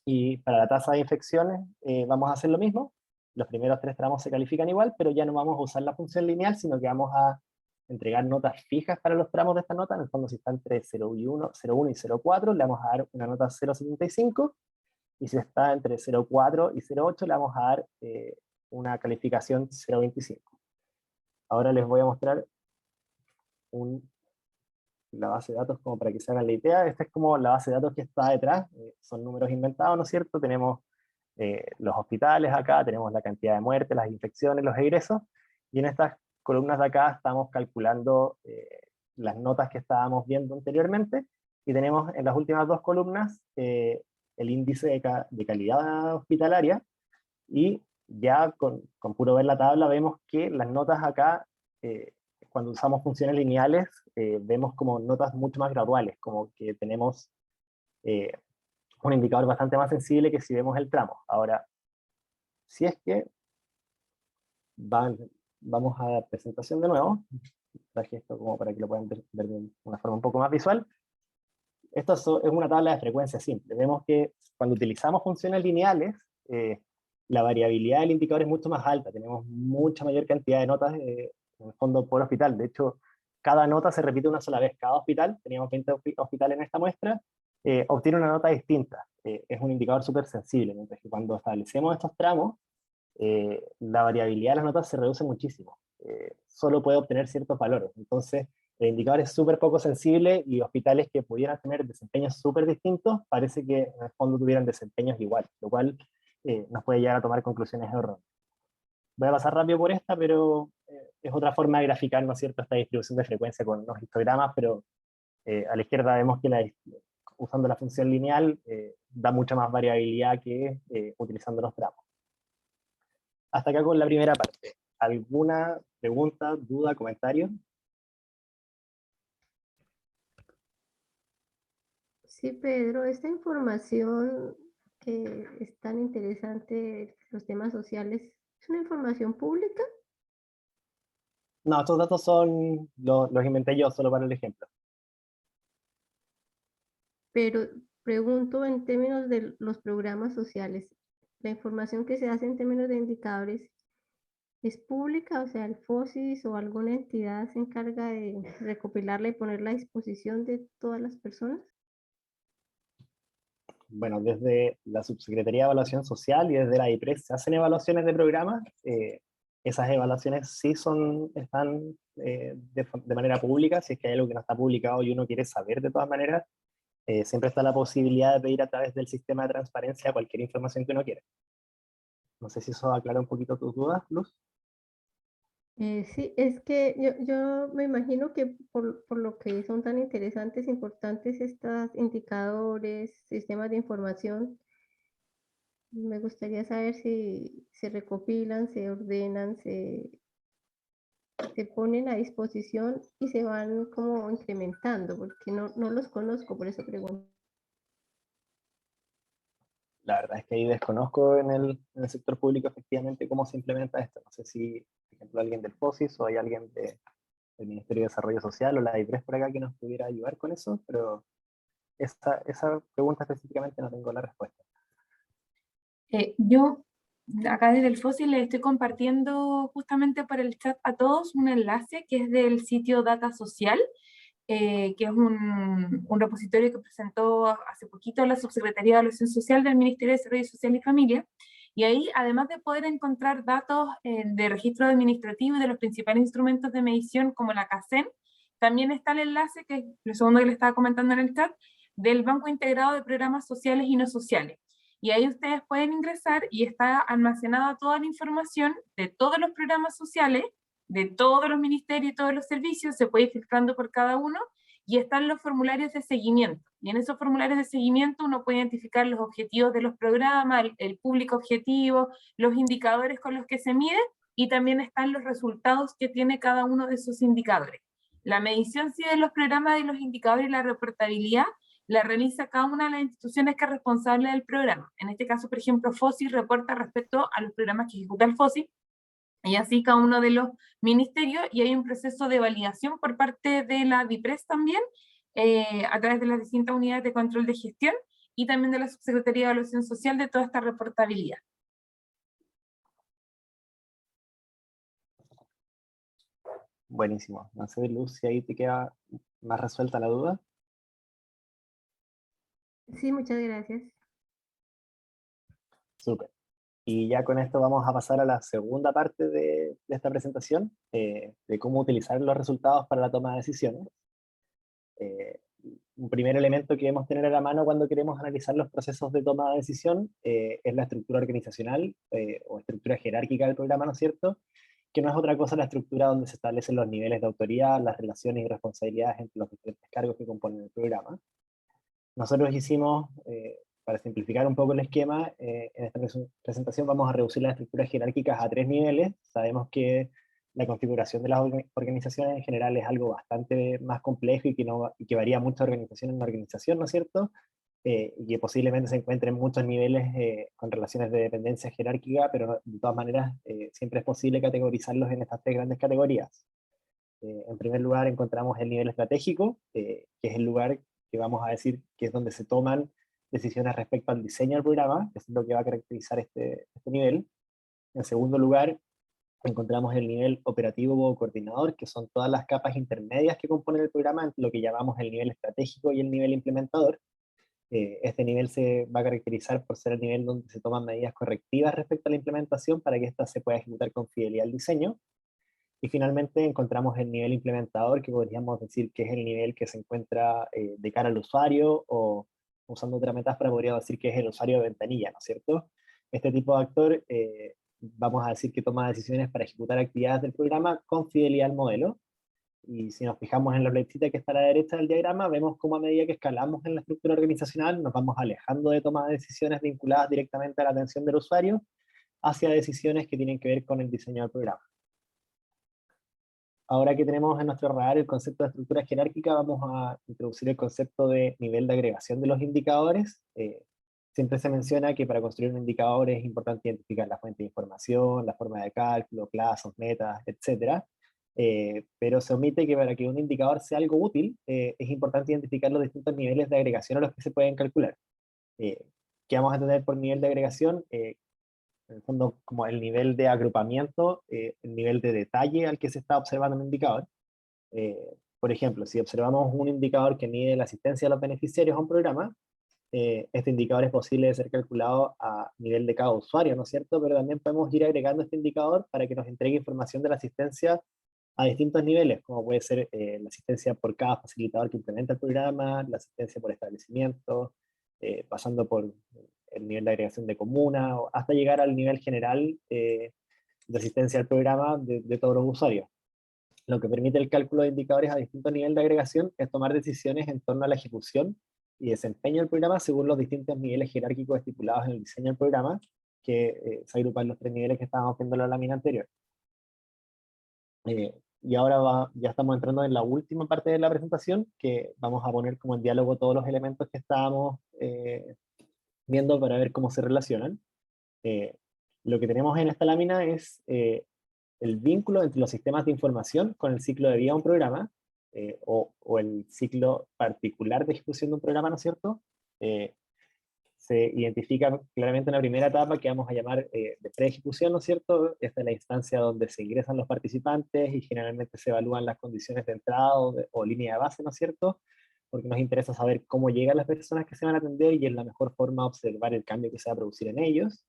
Y para la tasa de infecciones vamos a hacer lo mismo. Los primeros 3 tramos se califican igual, pero ya no vamos a usar la función lineal, sino que vamos a entregar notas fijas para los tramos de esta nota. En el fondo, si está entre 0,1 y 0,4, le vamos a dar una nota 0,75, y si está entre 0,4 y 0,8, le vamos a dar una calificación 0,25. Ahora les voy a mostrar la base de datos como para que se hagan la idea. Esta es como la base de datos que está detrás, son números inventados, ¿no es cierto? Tenemos los hospitales acá, tenemos la cantidad de muertes, las infecciones, los egresos, y en estas columnas de acá estamos calculando las notas que estábamos viendo anteriormente, y tenemos en las últimas 2 columnas el índice de calidad hospitalaria, y ya con puro ver la tabla vemos que las notas acá, cuando usamos funciones lineales, vemos como notas mucho más graduales, como que tenemos un indicador bastante más sensible que si vemos el tramo. Ahora, si es que vamos a la presentación de nuevo, traje esto como para que lo puedan ver de una forma un poco más visual. Esto es una tabla de frecuencia simple. Vemos que cuando utilizamos funciones lineales, la variabilidad del indicador es mucho más alta, tenemos mucha mayor cantidad de notas en el fondo por hospital. De hecho, cada nota se repite una sola vez. Cada hospital, teníamos 20 hospitales en esta muestra, obtiene una nota distinta. Es un indicador súper sensible, mientras que cuando establecemos estos tramos, la variabilidad de las notas se reduce muchísimo. Solo puede obtener ciertos valores. Entonces, el indicador es súper poco sensible, y hospitales que pudieran tener desempeños súper distintos, parece que en el fondo tuvieran desempeños iguales, lo cual nos puede llevar a tomar conclusiones erróneas. Voy a pasar rápido por esta, pero es otra forma de graficar, ¿no es cierto?, esta distribución de frecuencia con unos histogramas, pero a la izquierda vemos que usando la función lineal da mucha más variabilidad que utilizando los tramos. Hasta acá con la primera parte. ¿Alguna pregunta, duda, comentario? Sí, Pedro, esta información que es tan interesante, los temas sociales, ¿es una información pública? No, estos datos los inventé yo solo para el ejemplo. Pero pregunto en términos de los programas sociales, ¿la información que se hace en términos de indicadores es pública? O sea, el FOSIS o alguna entidad se encarga de recopilarla y ponerla a disposición de todas las personas. Bueno, desde la Subsecretaría de Evaluación Social y desde la IPRES se hacen evaluaciones de programas. Esas evaluaciones sí están de manera pública. Si es que hay algo que no está publicado y uno quiere saber de todas maneras, siempre está la posibilidad de pedir a través del sistema de transparencia cualquier información que uno quiera. No sé si eso aclara un poquito tus dudas, Luz. Sí, es que yo me imagino que por lo que son tan interesantes, importantes estos indicadores, sistemas de información, me gustaría saber si se recopilan, se ordenan, se ponen a disposición y se van como incrementando, porque no los conozco, por eso pregunto. La verdad es que ahí desconozco en el sector público efectivamente cómo se implementa esto. No sé si, por ejemplo, alguien del FOSIS o hay alguien del Ministerio de Desarrollo Social o la IPRES por acá que nos pudiera ayudar con eso, pero esa pregunta específicamente no tengo la respuesta. Yo acá desde el FOSI les estoy compartiendo justamente por el chat a todos un enlace que es del sitio Data Social, que es un repositorio que presentó hace poquito la Subsecretaría de Evaluación Social del Ministerio de Desarrollo Social y Familia. Y ahí, además de poder encontrar datos de registro administrativo y de los principales instrumentos de medición como la CACEN, también está el enlace, que es lo segundo que le estaba comentando en el chat, del Banco Integrado de Programas Sociales y No Sociales. Y ahí ustedes pueden ingresar y está almacenada toda la información de todos los programas sociales, de todos los ministerios y todos los servicios, se puede ir filtrando por cada uno, y están los formularios de seguimiento. Y en esos formularios de seguimiento uno puede identificar los objetivos de los programas, el público objetivo, los indicadores con los que se mide, y también están los resultados que tiene cada uno de esos indicadores. La medición sí de los programas y los indicadores y la reportabilidad la realiza cada una de las instituciones que es responsable del programa. En este caso, por ejemplo, FOSI reporta respecto a los programas que ejecuta el FOSI, y así cada uno de los ministerios, y hay un proceso de validación por parte de la DIPRES también, a través de las distintas unidades de control de gestión, y también de la Subsecretaría de Evaluación Social de toda esta reportabilidad. Buenísimo. No sé, Luz, si ahí te queda más resuelta la duda. Sí, muchas gracias. Súper. Y ya con esto vamos a pasar a la segunda parte de esta presentación, de cómo utilizar los resultados para la toma de decisiones. Un primer elemento que debemos tener a la mano cuando queremos analizar los procesos de toma de decisión es la estructura organizacional o estructura jerárquica del programa, ¿no es cierto? Que no es otra cosa la estructura donde se establecen los niveles de autoridad, las relaciones y responsabilidades entre los diferentes cargos que componen el programa. Nosotros hicimos, para simplificar un poco el esquema, en esta presentación vamos a reducir las estructuras jerárquicas a 3 niveles. Sabemos que la configuración de las organizaciones en general es algo bastante más complejo y que varía mucho de organización en organización, ¿no es cierto? Y que posiblemente se encuentren muchos niveles con relaciones de dependencia jerárquica, pero de todas maneras siempre es posible categorizarlos en estas 3 grandes categorías. En primer lugar encontramos el nivel estratégico, que es el lugar que vamos a decir que es donde se toman decisiones respecto al diseño del programa, que es lo que va a caracterizar este nivel. En segundo lugar, encontramos el nivel operativo o coordinador, que son todas las capas intermedias que componen el programa, entre lo que llamamos el nivel estratégico y el nivel implementador. Este nivel se va a caracterizar por ser el nivel donde se toman medidas correctivas respecto a la implementación para que ésta se pueda ejecutar con fidelidad al diseño. Y finalmente encontramos el nivel implementador, que podríamos decir que es el nivel que se encuentra de cara al usuario, o usando otra metáfora podríamos decir que es el usuario de ventanilla, ¿no es cierto? Este tipo de actor, vamos a decir que toma decisiones para ejecutar actividades del programa con fidelidad al modelo. Y si nos fijamos en la flechita que está a la derecha del diagrama, vemos cómo a medida que escalamos en la estructura organizacional, nos vamos alejando de toma de decisiones vinculadas directamente a la atención del usuario, hacia decisiones que tienen que ver con el diseño del programa. Ahora que tenemos en nuestro radar el concepto de estructura jerárquica, vamos a introducir el concepto de nivel de agregación de los indicadores. Siempre se menciona que para construir un indicador es importante identificar la fuente de información, la forma de cálculo, plazos, metas, etc. Pero se omite que para que un indicador sea algo útil, es importante identificar los distintos niveles de agregación a los que se pueden calcular. ¿Qué vamos a tener por nivel de agregación? En el fondo, como el nivel de agrupamiento, el nivel de detalle al que se está observando un indicador. Por ejemplo, si observamos un indicador que mide la asistencia de los beneficiarios a un programa, este indicador es posible de ser calculado a nivel de cada usuario, ¿no es cierto? Pero también podemos ir agregando este indicador para que nos entregue información de la asistencia a distintos niveles, como puede ser la asistencia por cada facilitador que implementa el programa, la asistencia por establecimiento, pasando por el nivel de agregación de comuna, hasta llegar al nivel general de asistencia al programa de todos los usuarios. Lo que permite el cálculo de indicadores a distintos niveles de agregación es tomar decisiones en torno a la ejecución y desempeño del programa según los distintos niveles jerárquicos estipulados en el diseño del programa, que se agrupan los 3 niveles que estábamos viendo en la lámina anterior. Y ahora ya estamos entrando en la última parte de la presentación, que vamos a poner como en diálogo todos los elementos que estábamos viendo para ver cómo se relacionan. Lo que tenemos en esta lámina es el vínculo entre los sistemas de información con el ciclo de vida de un programa, o el ciclo particular de ejecución de un programa, ¿no es cierto? Se identifica claramente en la primera etapa que vamos a llamar de pre-ejecución, ¿no es cierto? Esta es la instancia donde se ingresan los participantes y generalmente se evalúan las condiciones de entrada o línea de base, ¿no es cierto? Porque nos interesa saber cómo llegan las personas que se van a atender y es la mejor forma de observar el cambio que se va a producir en ellos.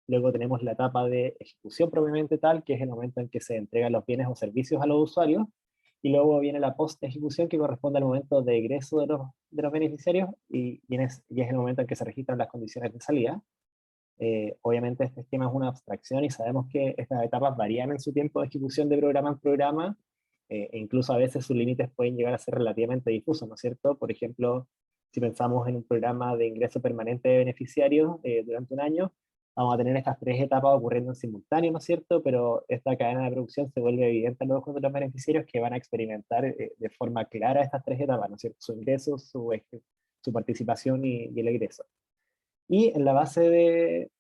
Luego tenemos la etapa de ejecución propiamente tal, que es el momento en que se entregan los bienes o servicios a los usuarios, y luego viene la post-ejecución, que corresponde al momento de egreso de los beneficiarios, y es el momento en que se registran las condiciones de salida. Obviamente este esquema es una abstracción y sabemos que estas etapas varían en su tiempo de ejecución de programa en programa, e incluso a veces sus límites pueden llegar a ser relativamente difusos, ¿no es cierto? Por ejemplo, si pensamos en un programa de ingreso permanente de beneficiarios durante un año, vamos a tener estas 3 etapas ocurriendo en simultáneo, ¿no es cierto? Pero esta cadena de producción se vuelve evidente a los ojos de los beneficiarios, que van a experimentar de forma clara estas 3 etapas, ¿no es cierto? Su ingreso, su participación y el egreso. Y en la base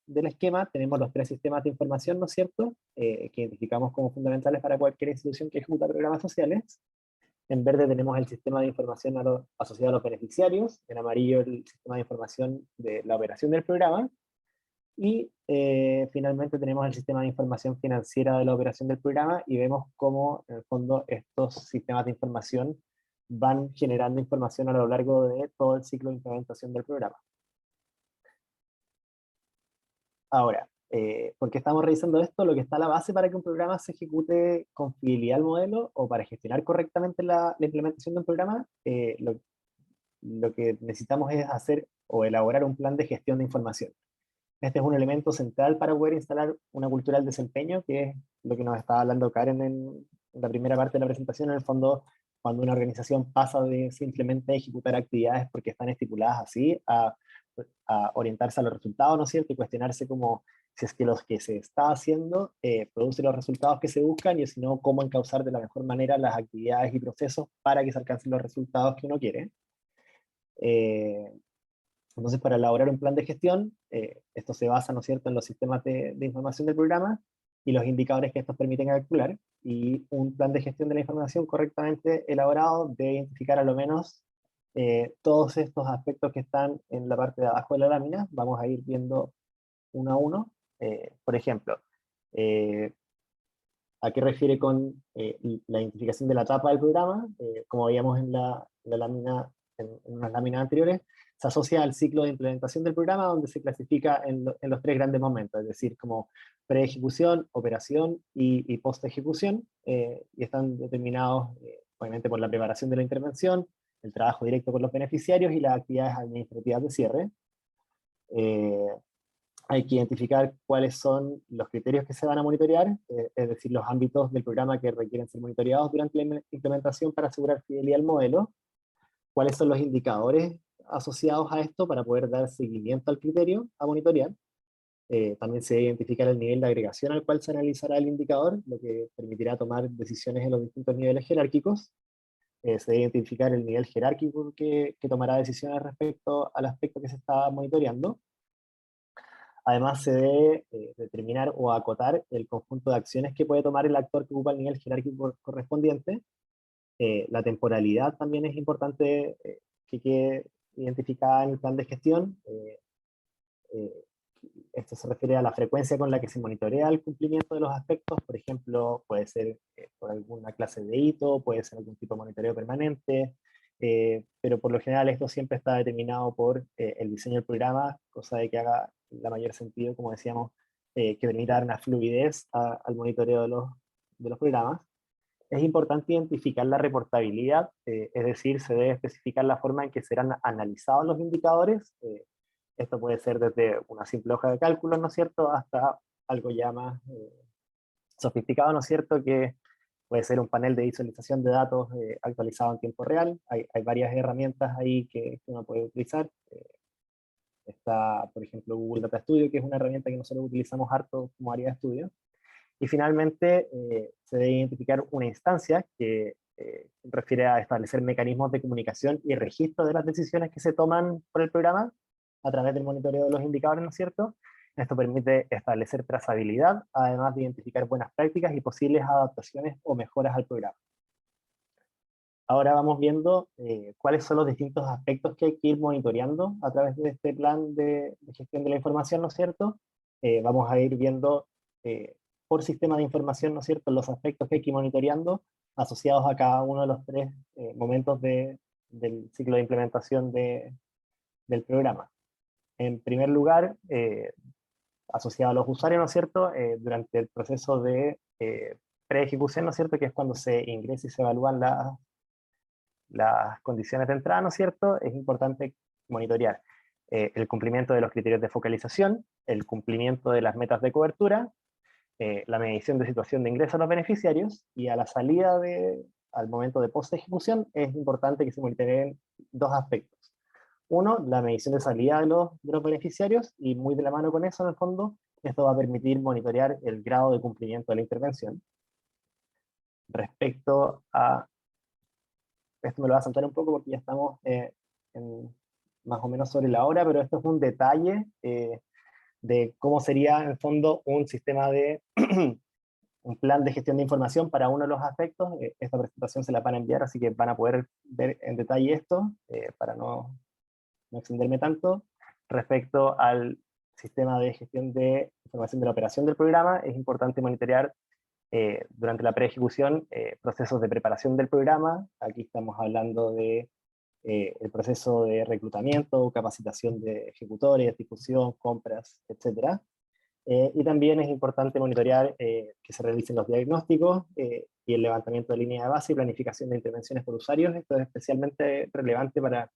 del esquema tenemos los 3 sistemas de información, ¿no es cierto? Que identificamos como fundamentales para cualquier institución que ejecuta programas sociales. En verde tenemos el sistema de información asociado a los beneficiarios, en amarillo el sistema de información de la operación del programa, y finalmente tenemos el sistema de información financiera de la operación del programa, y vemos cómo en el fondo estos sistemas de información van generando información a lo largo de todo el ciclo de implementación del programa. Ahora, ¿por qué estamos revisando esto? Lo que está a la base para que un programa se ejecute con fidelidad al modelo, o para gestionar correctamente la implementación de un programa, lo que necesitamos es hacer o elaborar un plan de gestión de información. Este es un elemento central para poder instalar una cultura del desempeño, que es lo que nos estaba hablando Karen en la primera parte de la presentación. En el fondo, cuando una organización pasa de simplemente ejecutar actividades porque están estipuladas así, a orientarse a los resultados, ¿no es cierto? Y cuestionarse como si es que los que se está haciendo producen los resultados que se buscan, y si no, cómo encauzar de la mejor manera las actividades y procesos para que se alcancen los resultados que uno quiere. Entonces, para elaborar un plan de gestión, esto se basa, ¿no es cierto?, en los sistemas de información del programa y los indicadores que estos permiten calcular, y un plan de gestión de la información correctamente elaborado debe identificar a lo menos todos estos aspectos que están en la parte de abajo de la lámina. Vamos a ir viendo uno a uno. Por ejemplo, ¿a qué refiere con la identificación de la etapa del programa? Como veíamos en la lámina, en unas láminas anteriores, se asocia al ciclo de implementación del programa, donde se clasifica en los 3 grandes momentos, es decir, como pre-ejecución, operación y post-ejecución, y están determinados obviamente por la preparación de la intervención, el trabajo directo con los beneficiarios y las actividades administrativas de cierre. Hay que identificar cuáles son los criterios que se van a monitorear, es decir, los ámbitos del programa que requieren ser monitoreados durante la implementación para asegurar fidelidad al modelo, cuáles son los indicadores asociados a esto para poder dar seguimiento al criterio a monitorear. También se debe identificar el nivel de agregación al cual se analizará el indicador, lo que permitirá tomar decisiones en los distintos niveles jerárquicos. Se debe identificar el nivel jerárquico que tomará decisiones respecto al aspecto que se está monitoreando. Además, se debe determinar o acotar el conjunto de acciones que puede tomar el actor que ocupa el nivel jerárquico correspondiente. La temporalidad también es importante que quede identificada en el plan de gestión. Esto se refiere a la frecuencia con la que se monitorea el cumplimiento de los aspectos. Por ejemplo, puede ser por alguna clase de hito, puede ser algún tipo de monitoreo permanente, pero por lo general esto siempre está determinado por el diseño del programa, cosa de que haga la mayor sentido, como decíamos, que permita dar una fluidez al monitoreo de los programas. Es importante identificar la reportabilidad, es decir, se debe especificar la forma en que serán analizados los indicadores. Esto puede ser desde una simple hoja de cálculo, ¿no es cierto?, hasta algo ya más sofisticado, ¿no es cierto?, que puede ser un panel de visualización de datos actualizado en tiempo real. Hay varias herramientas ahí que uno puede utilizar. Está, por ejemplo, Google Data Studio, que es una herramienta que nosotros utilizamos harto como área de estudio. Y finalmente, se debe identificar una instancia que refiere a establecer mecanismos de comunicación y registro de las decisiones que se toman por el programa a través del monitoreo de los indicadores, ¿no es cierto? Esto permite establecer trazabilidad, además de identificar buenas prácticas y posibles adaptaciones o mejoras al programa. Ahora vamos viendo cuáles son los distintos aspectos que hay que ir monitoreando a través de este plan de gestión de la información, ¿no es cierto? Vamos a ir viendo por sistema de información, ¿no es cierto?, los aspectos que hay que ir monitoreando asociados a cada uno de los tres momentos del ciclo de implementación del programa. En primer lugar, asociado a los usuarios, ¿no es cierto?, durante el proceso de pre-ejecución, ¿no es cierto?, que es cuando se ingresa y se evalúan las condiciones de entrada, ¿no es cierto?, es importante monitorear el cumplimiento de los criterios de focalización, el cumplimiento de las metas de cobertura, la medición de situación de ingreso a los beneficiarios, y a la salida al momento de post-ejecución es importante que se monitoreen dos aspectos. Uno, la medición de salida de los beneficiarios, y muy de la mano con eso, en el fondo, esto va a permitir monitorear el grado de cumplimiento de la intervención. Respecto a... Esto me lo voy a saltar un poco porque ya estamos más o menos sobre la hora, pero esto es un detalle de cómo sería, en el fondo, un sistema de... un plan de gestión de información para uno de los aspectos. Esta presentación se la van a enviar, así que van a poder ver en detalle esto, para no extenderme tanto. Respecto al sistema de gestión de información de la operación del programa, es importante monitorear durante la pre-ejecución procesos de preparación del programa. Aquí estamos hablando de el proceso de reclutamiento, capacitación de ejecutores, difusión, compras, etc. Y también es importante monitorear que se realicen los diagnósticos y el levantamiento de línea de base y planificación de intervenciones por usuarios. Esto es especialmente relevante para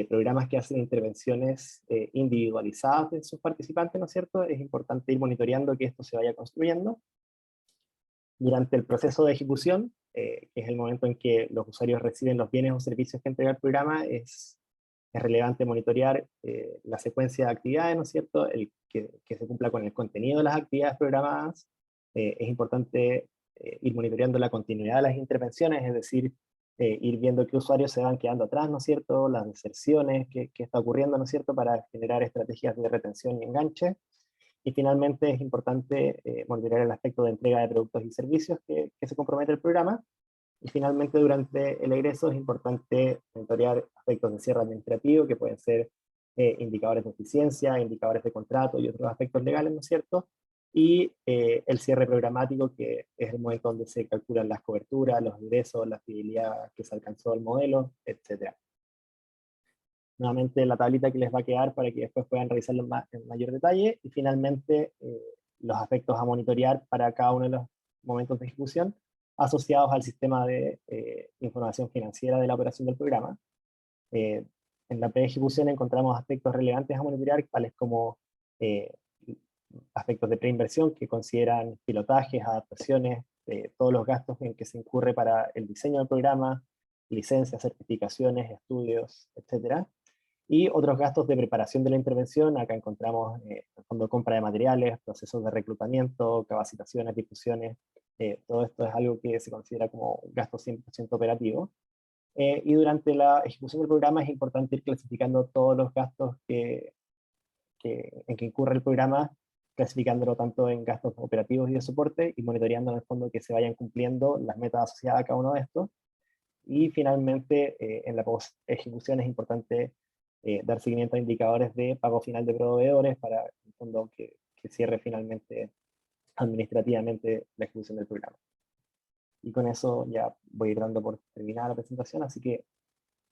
programas que hacen intervenciones individualizadas de sus participantes, ¿no es cierto? Es importante ir monitoreando que esto se vaya construyendo. Durante el proceso de ejecución, que es el momento en que los usuarios reciben los bienes o servicios que entrega el programa, es relevante monitorear la secuencia de actividades, ¿no es cierto?, que se cumpla con el contenido de las actividades programadas. Es importante ir monitoreando la continuidad de las intervenciones, es decir, ir viendo qué usuarios se van quedando atrás, ¿no es cierto?, las deserciones, qué está ocurriendo, ¿no es cierto?, para generar estrategias de retención y enganche. Y finalmente es importante monitorear el aspecto de entrega de productos y servicios que se compromete el programa. Y finalmente, durante el egreso es importante monitorear aspectos de cierre administrativo, que pueden ser indicadores de eficiencia, indicadores de contrato y otros aspectos legales, ¿no es cierto? Y el cierre programático, que es el momento donde se calculan las coberturas, los ingresos, la fidelidad que se alcanzó al modelo, etc. Nuevamente la tablita que les va a quedar para que después puedan revisarlo en mayor detalle. Y finalmente los aspectos a monitorear para cada uno de los momentos de ejecución asociados al sistema de información financiera de la operación del programa. En la pre-ejecución encontramos aspectos relevantes a monitorear, tales como aspectos de preinversión que consideran pilotajes, adaptaciones, todos los gastos en que se incurre para el diseño del programa, licencias, certificaciones, estudios, etc. Y otros gastos de preparación de la intervención. Acá encontramos el fondo de compra de materiales, procesos de reclutamiento, capacitaciones, difusiones. Todo esto es algo que se considera como un gasto 100% operativo. Y durante la ejecución del programa es importante ir clasificando todos los gastos en que incurre el programa, clasificándolo tanto en gastos operativos y de soporte, y monitoreando en el fondo que se vayan cumpliendo las metas asociadas a cada uno de estos. Y finalmente, en la post-ejecución es importante dar seguimiento a indicadores de pago final de proveedores para, en el fondo, que cierre finalmente administrativamente la ejecución del programa. Y con eso ya voy a ir dando por terminada la presentación, así que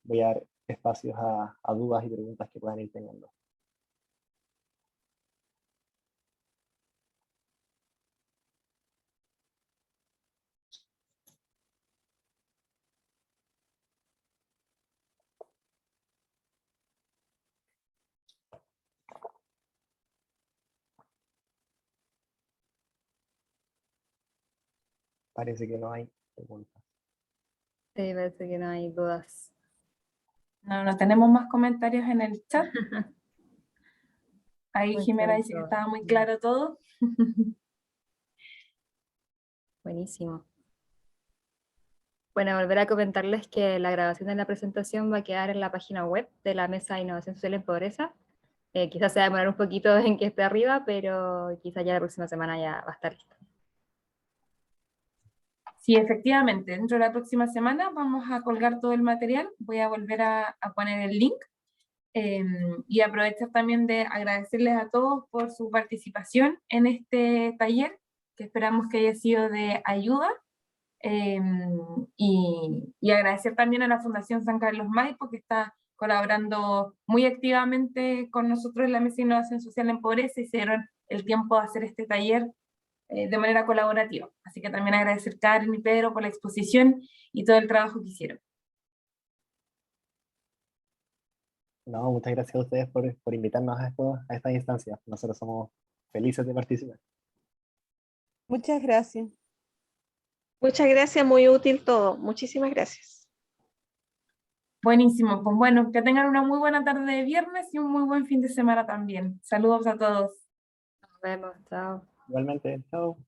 voy a dar espacios a dudas y preguntas que puedan ir teniendo. Parece que no hay preguntas. Sí, parece que no hay dudas. No tenemos más comentarios en el chat. Ahí Muy Jimena claro dice que todo. estaba muy claro todo. Buenísimo. Bueno, volver a comentarles que la grabación de la presentación va a quedar en la página web de la Mesa de Innovación Social en Pobreza. Quizás se va a demorar un poquito en que esté arriba, pero quizás ya la próxima semana ya va a estar lista. Sí, efectivamente, dentro de la próxima semana vamos a colgar todo el material. Voy a volver a poner el link. Y aprovechar también de agradecerles a todos por su participación en este taller, que esperamos que haya sido de ayuda. Y agradecer también a la Fundación San Carlos Maipo, que está colaborando muy activamente con nosotros en la Mesa de Innovación Social en Pobreza y se dieron el tiempo de hacer este taller de manera colaborativa. Así que también agradecer a Karen y Pedro por la exposición y todo el trabajo que hicieron. No, muchas gracias a ustedes por invitarnos a estas instancias. Nosotros somos felices de participar. Muchas gracias. Muchas gracias, muy útil todo. Muchísimas gracias. Buenísimo, pues bueno, que tengan una muy buena tarde de viernes y un muy buen fin de semana también. Saludos a todos. Nos vemos, chao. Igualmente, chao.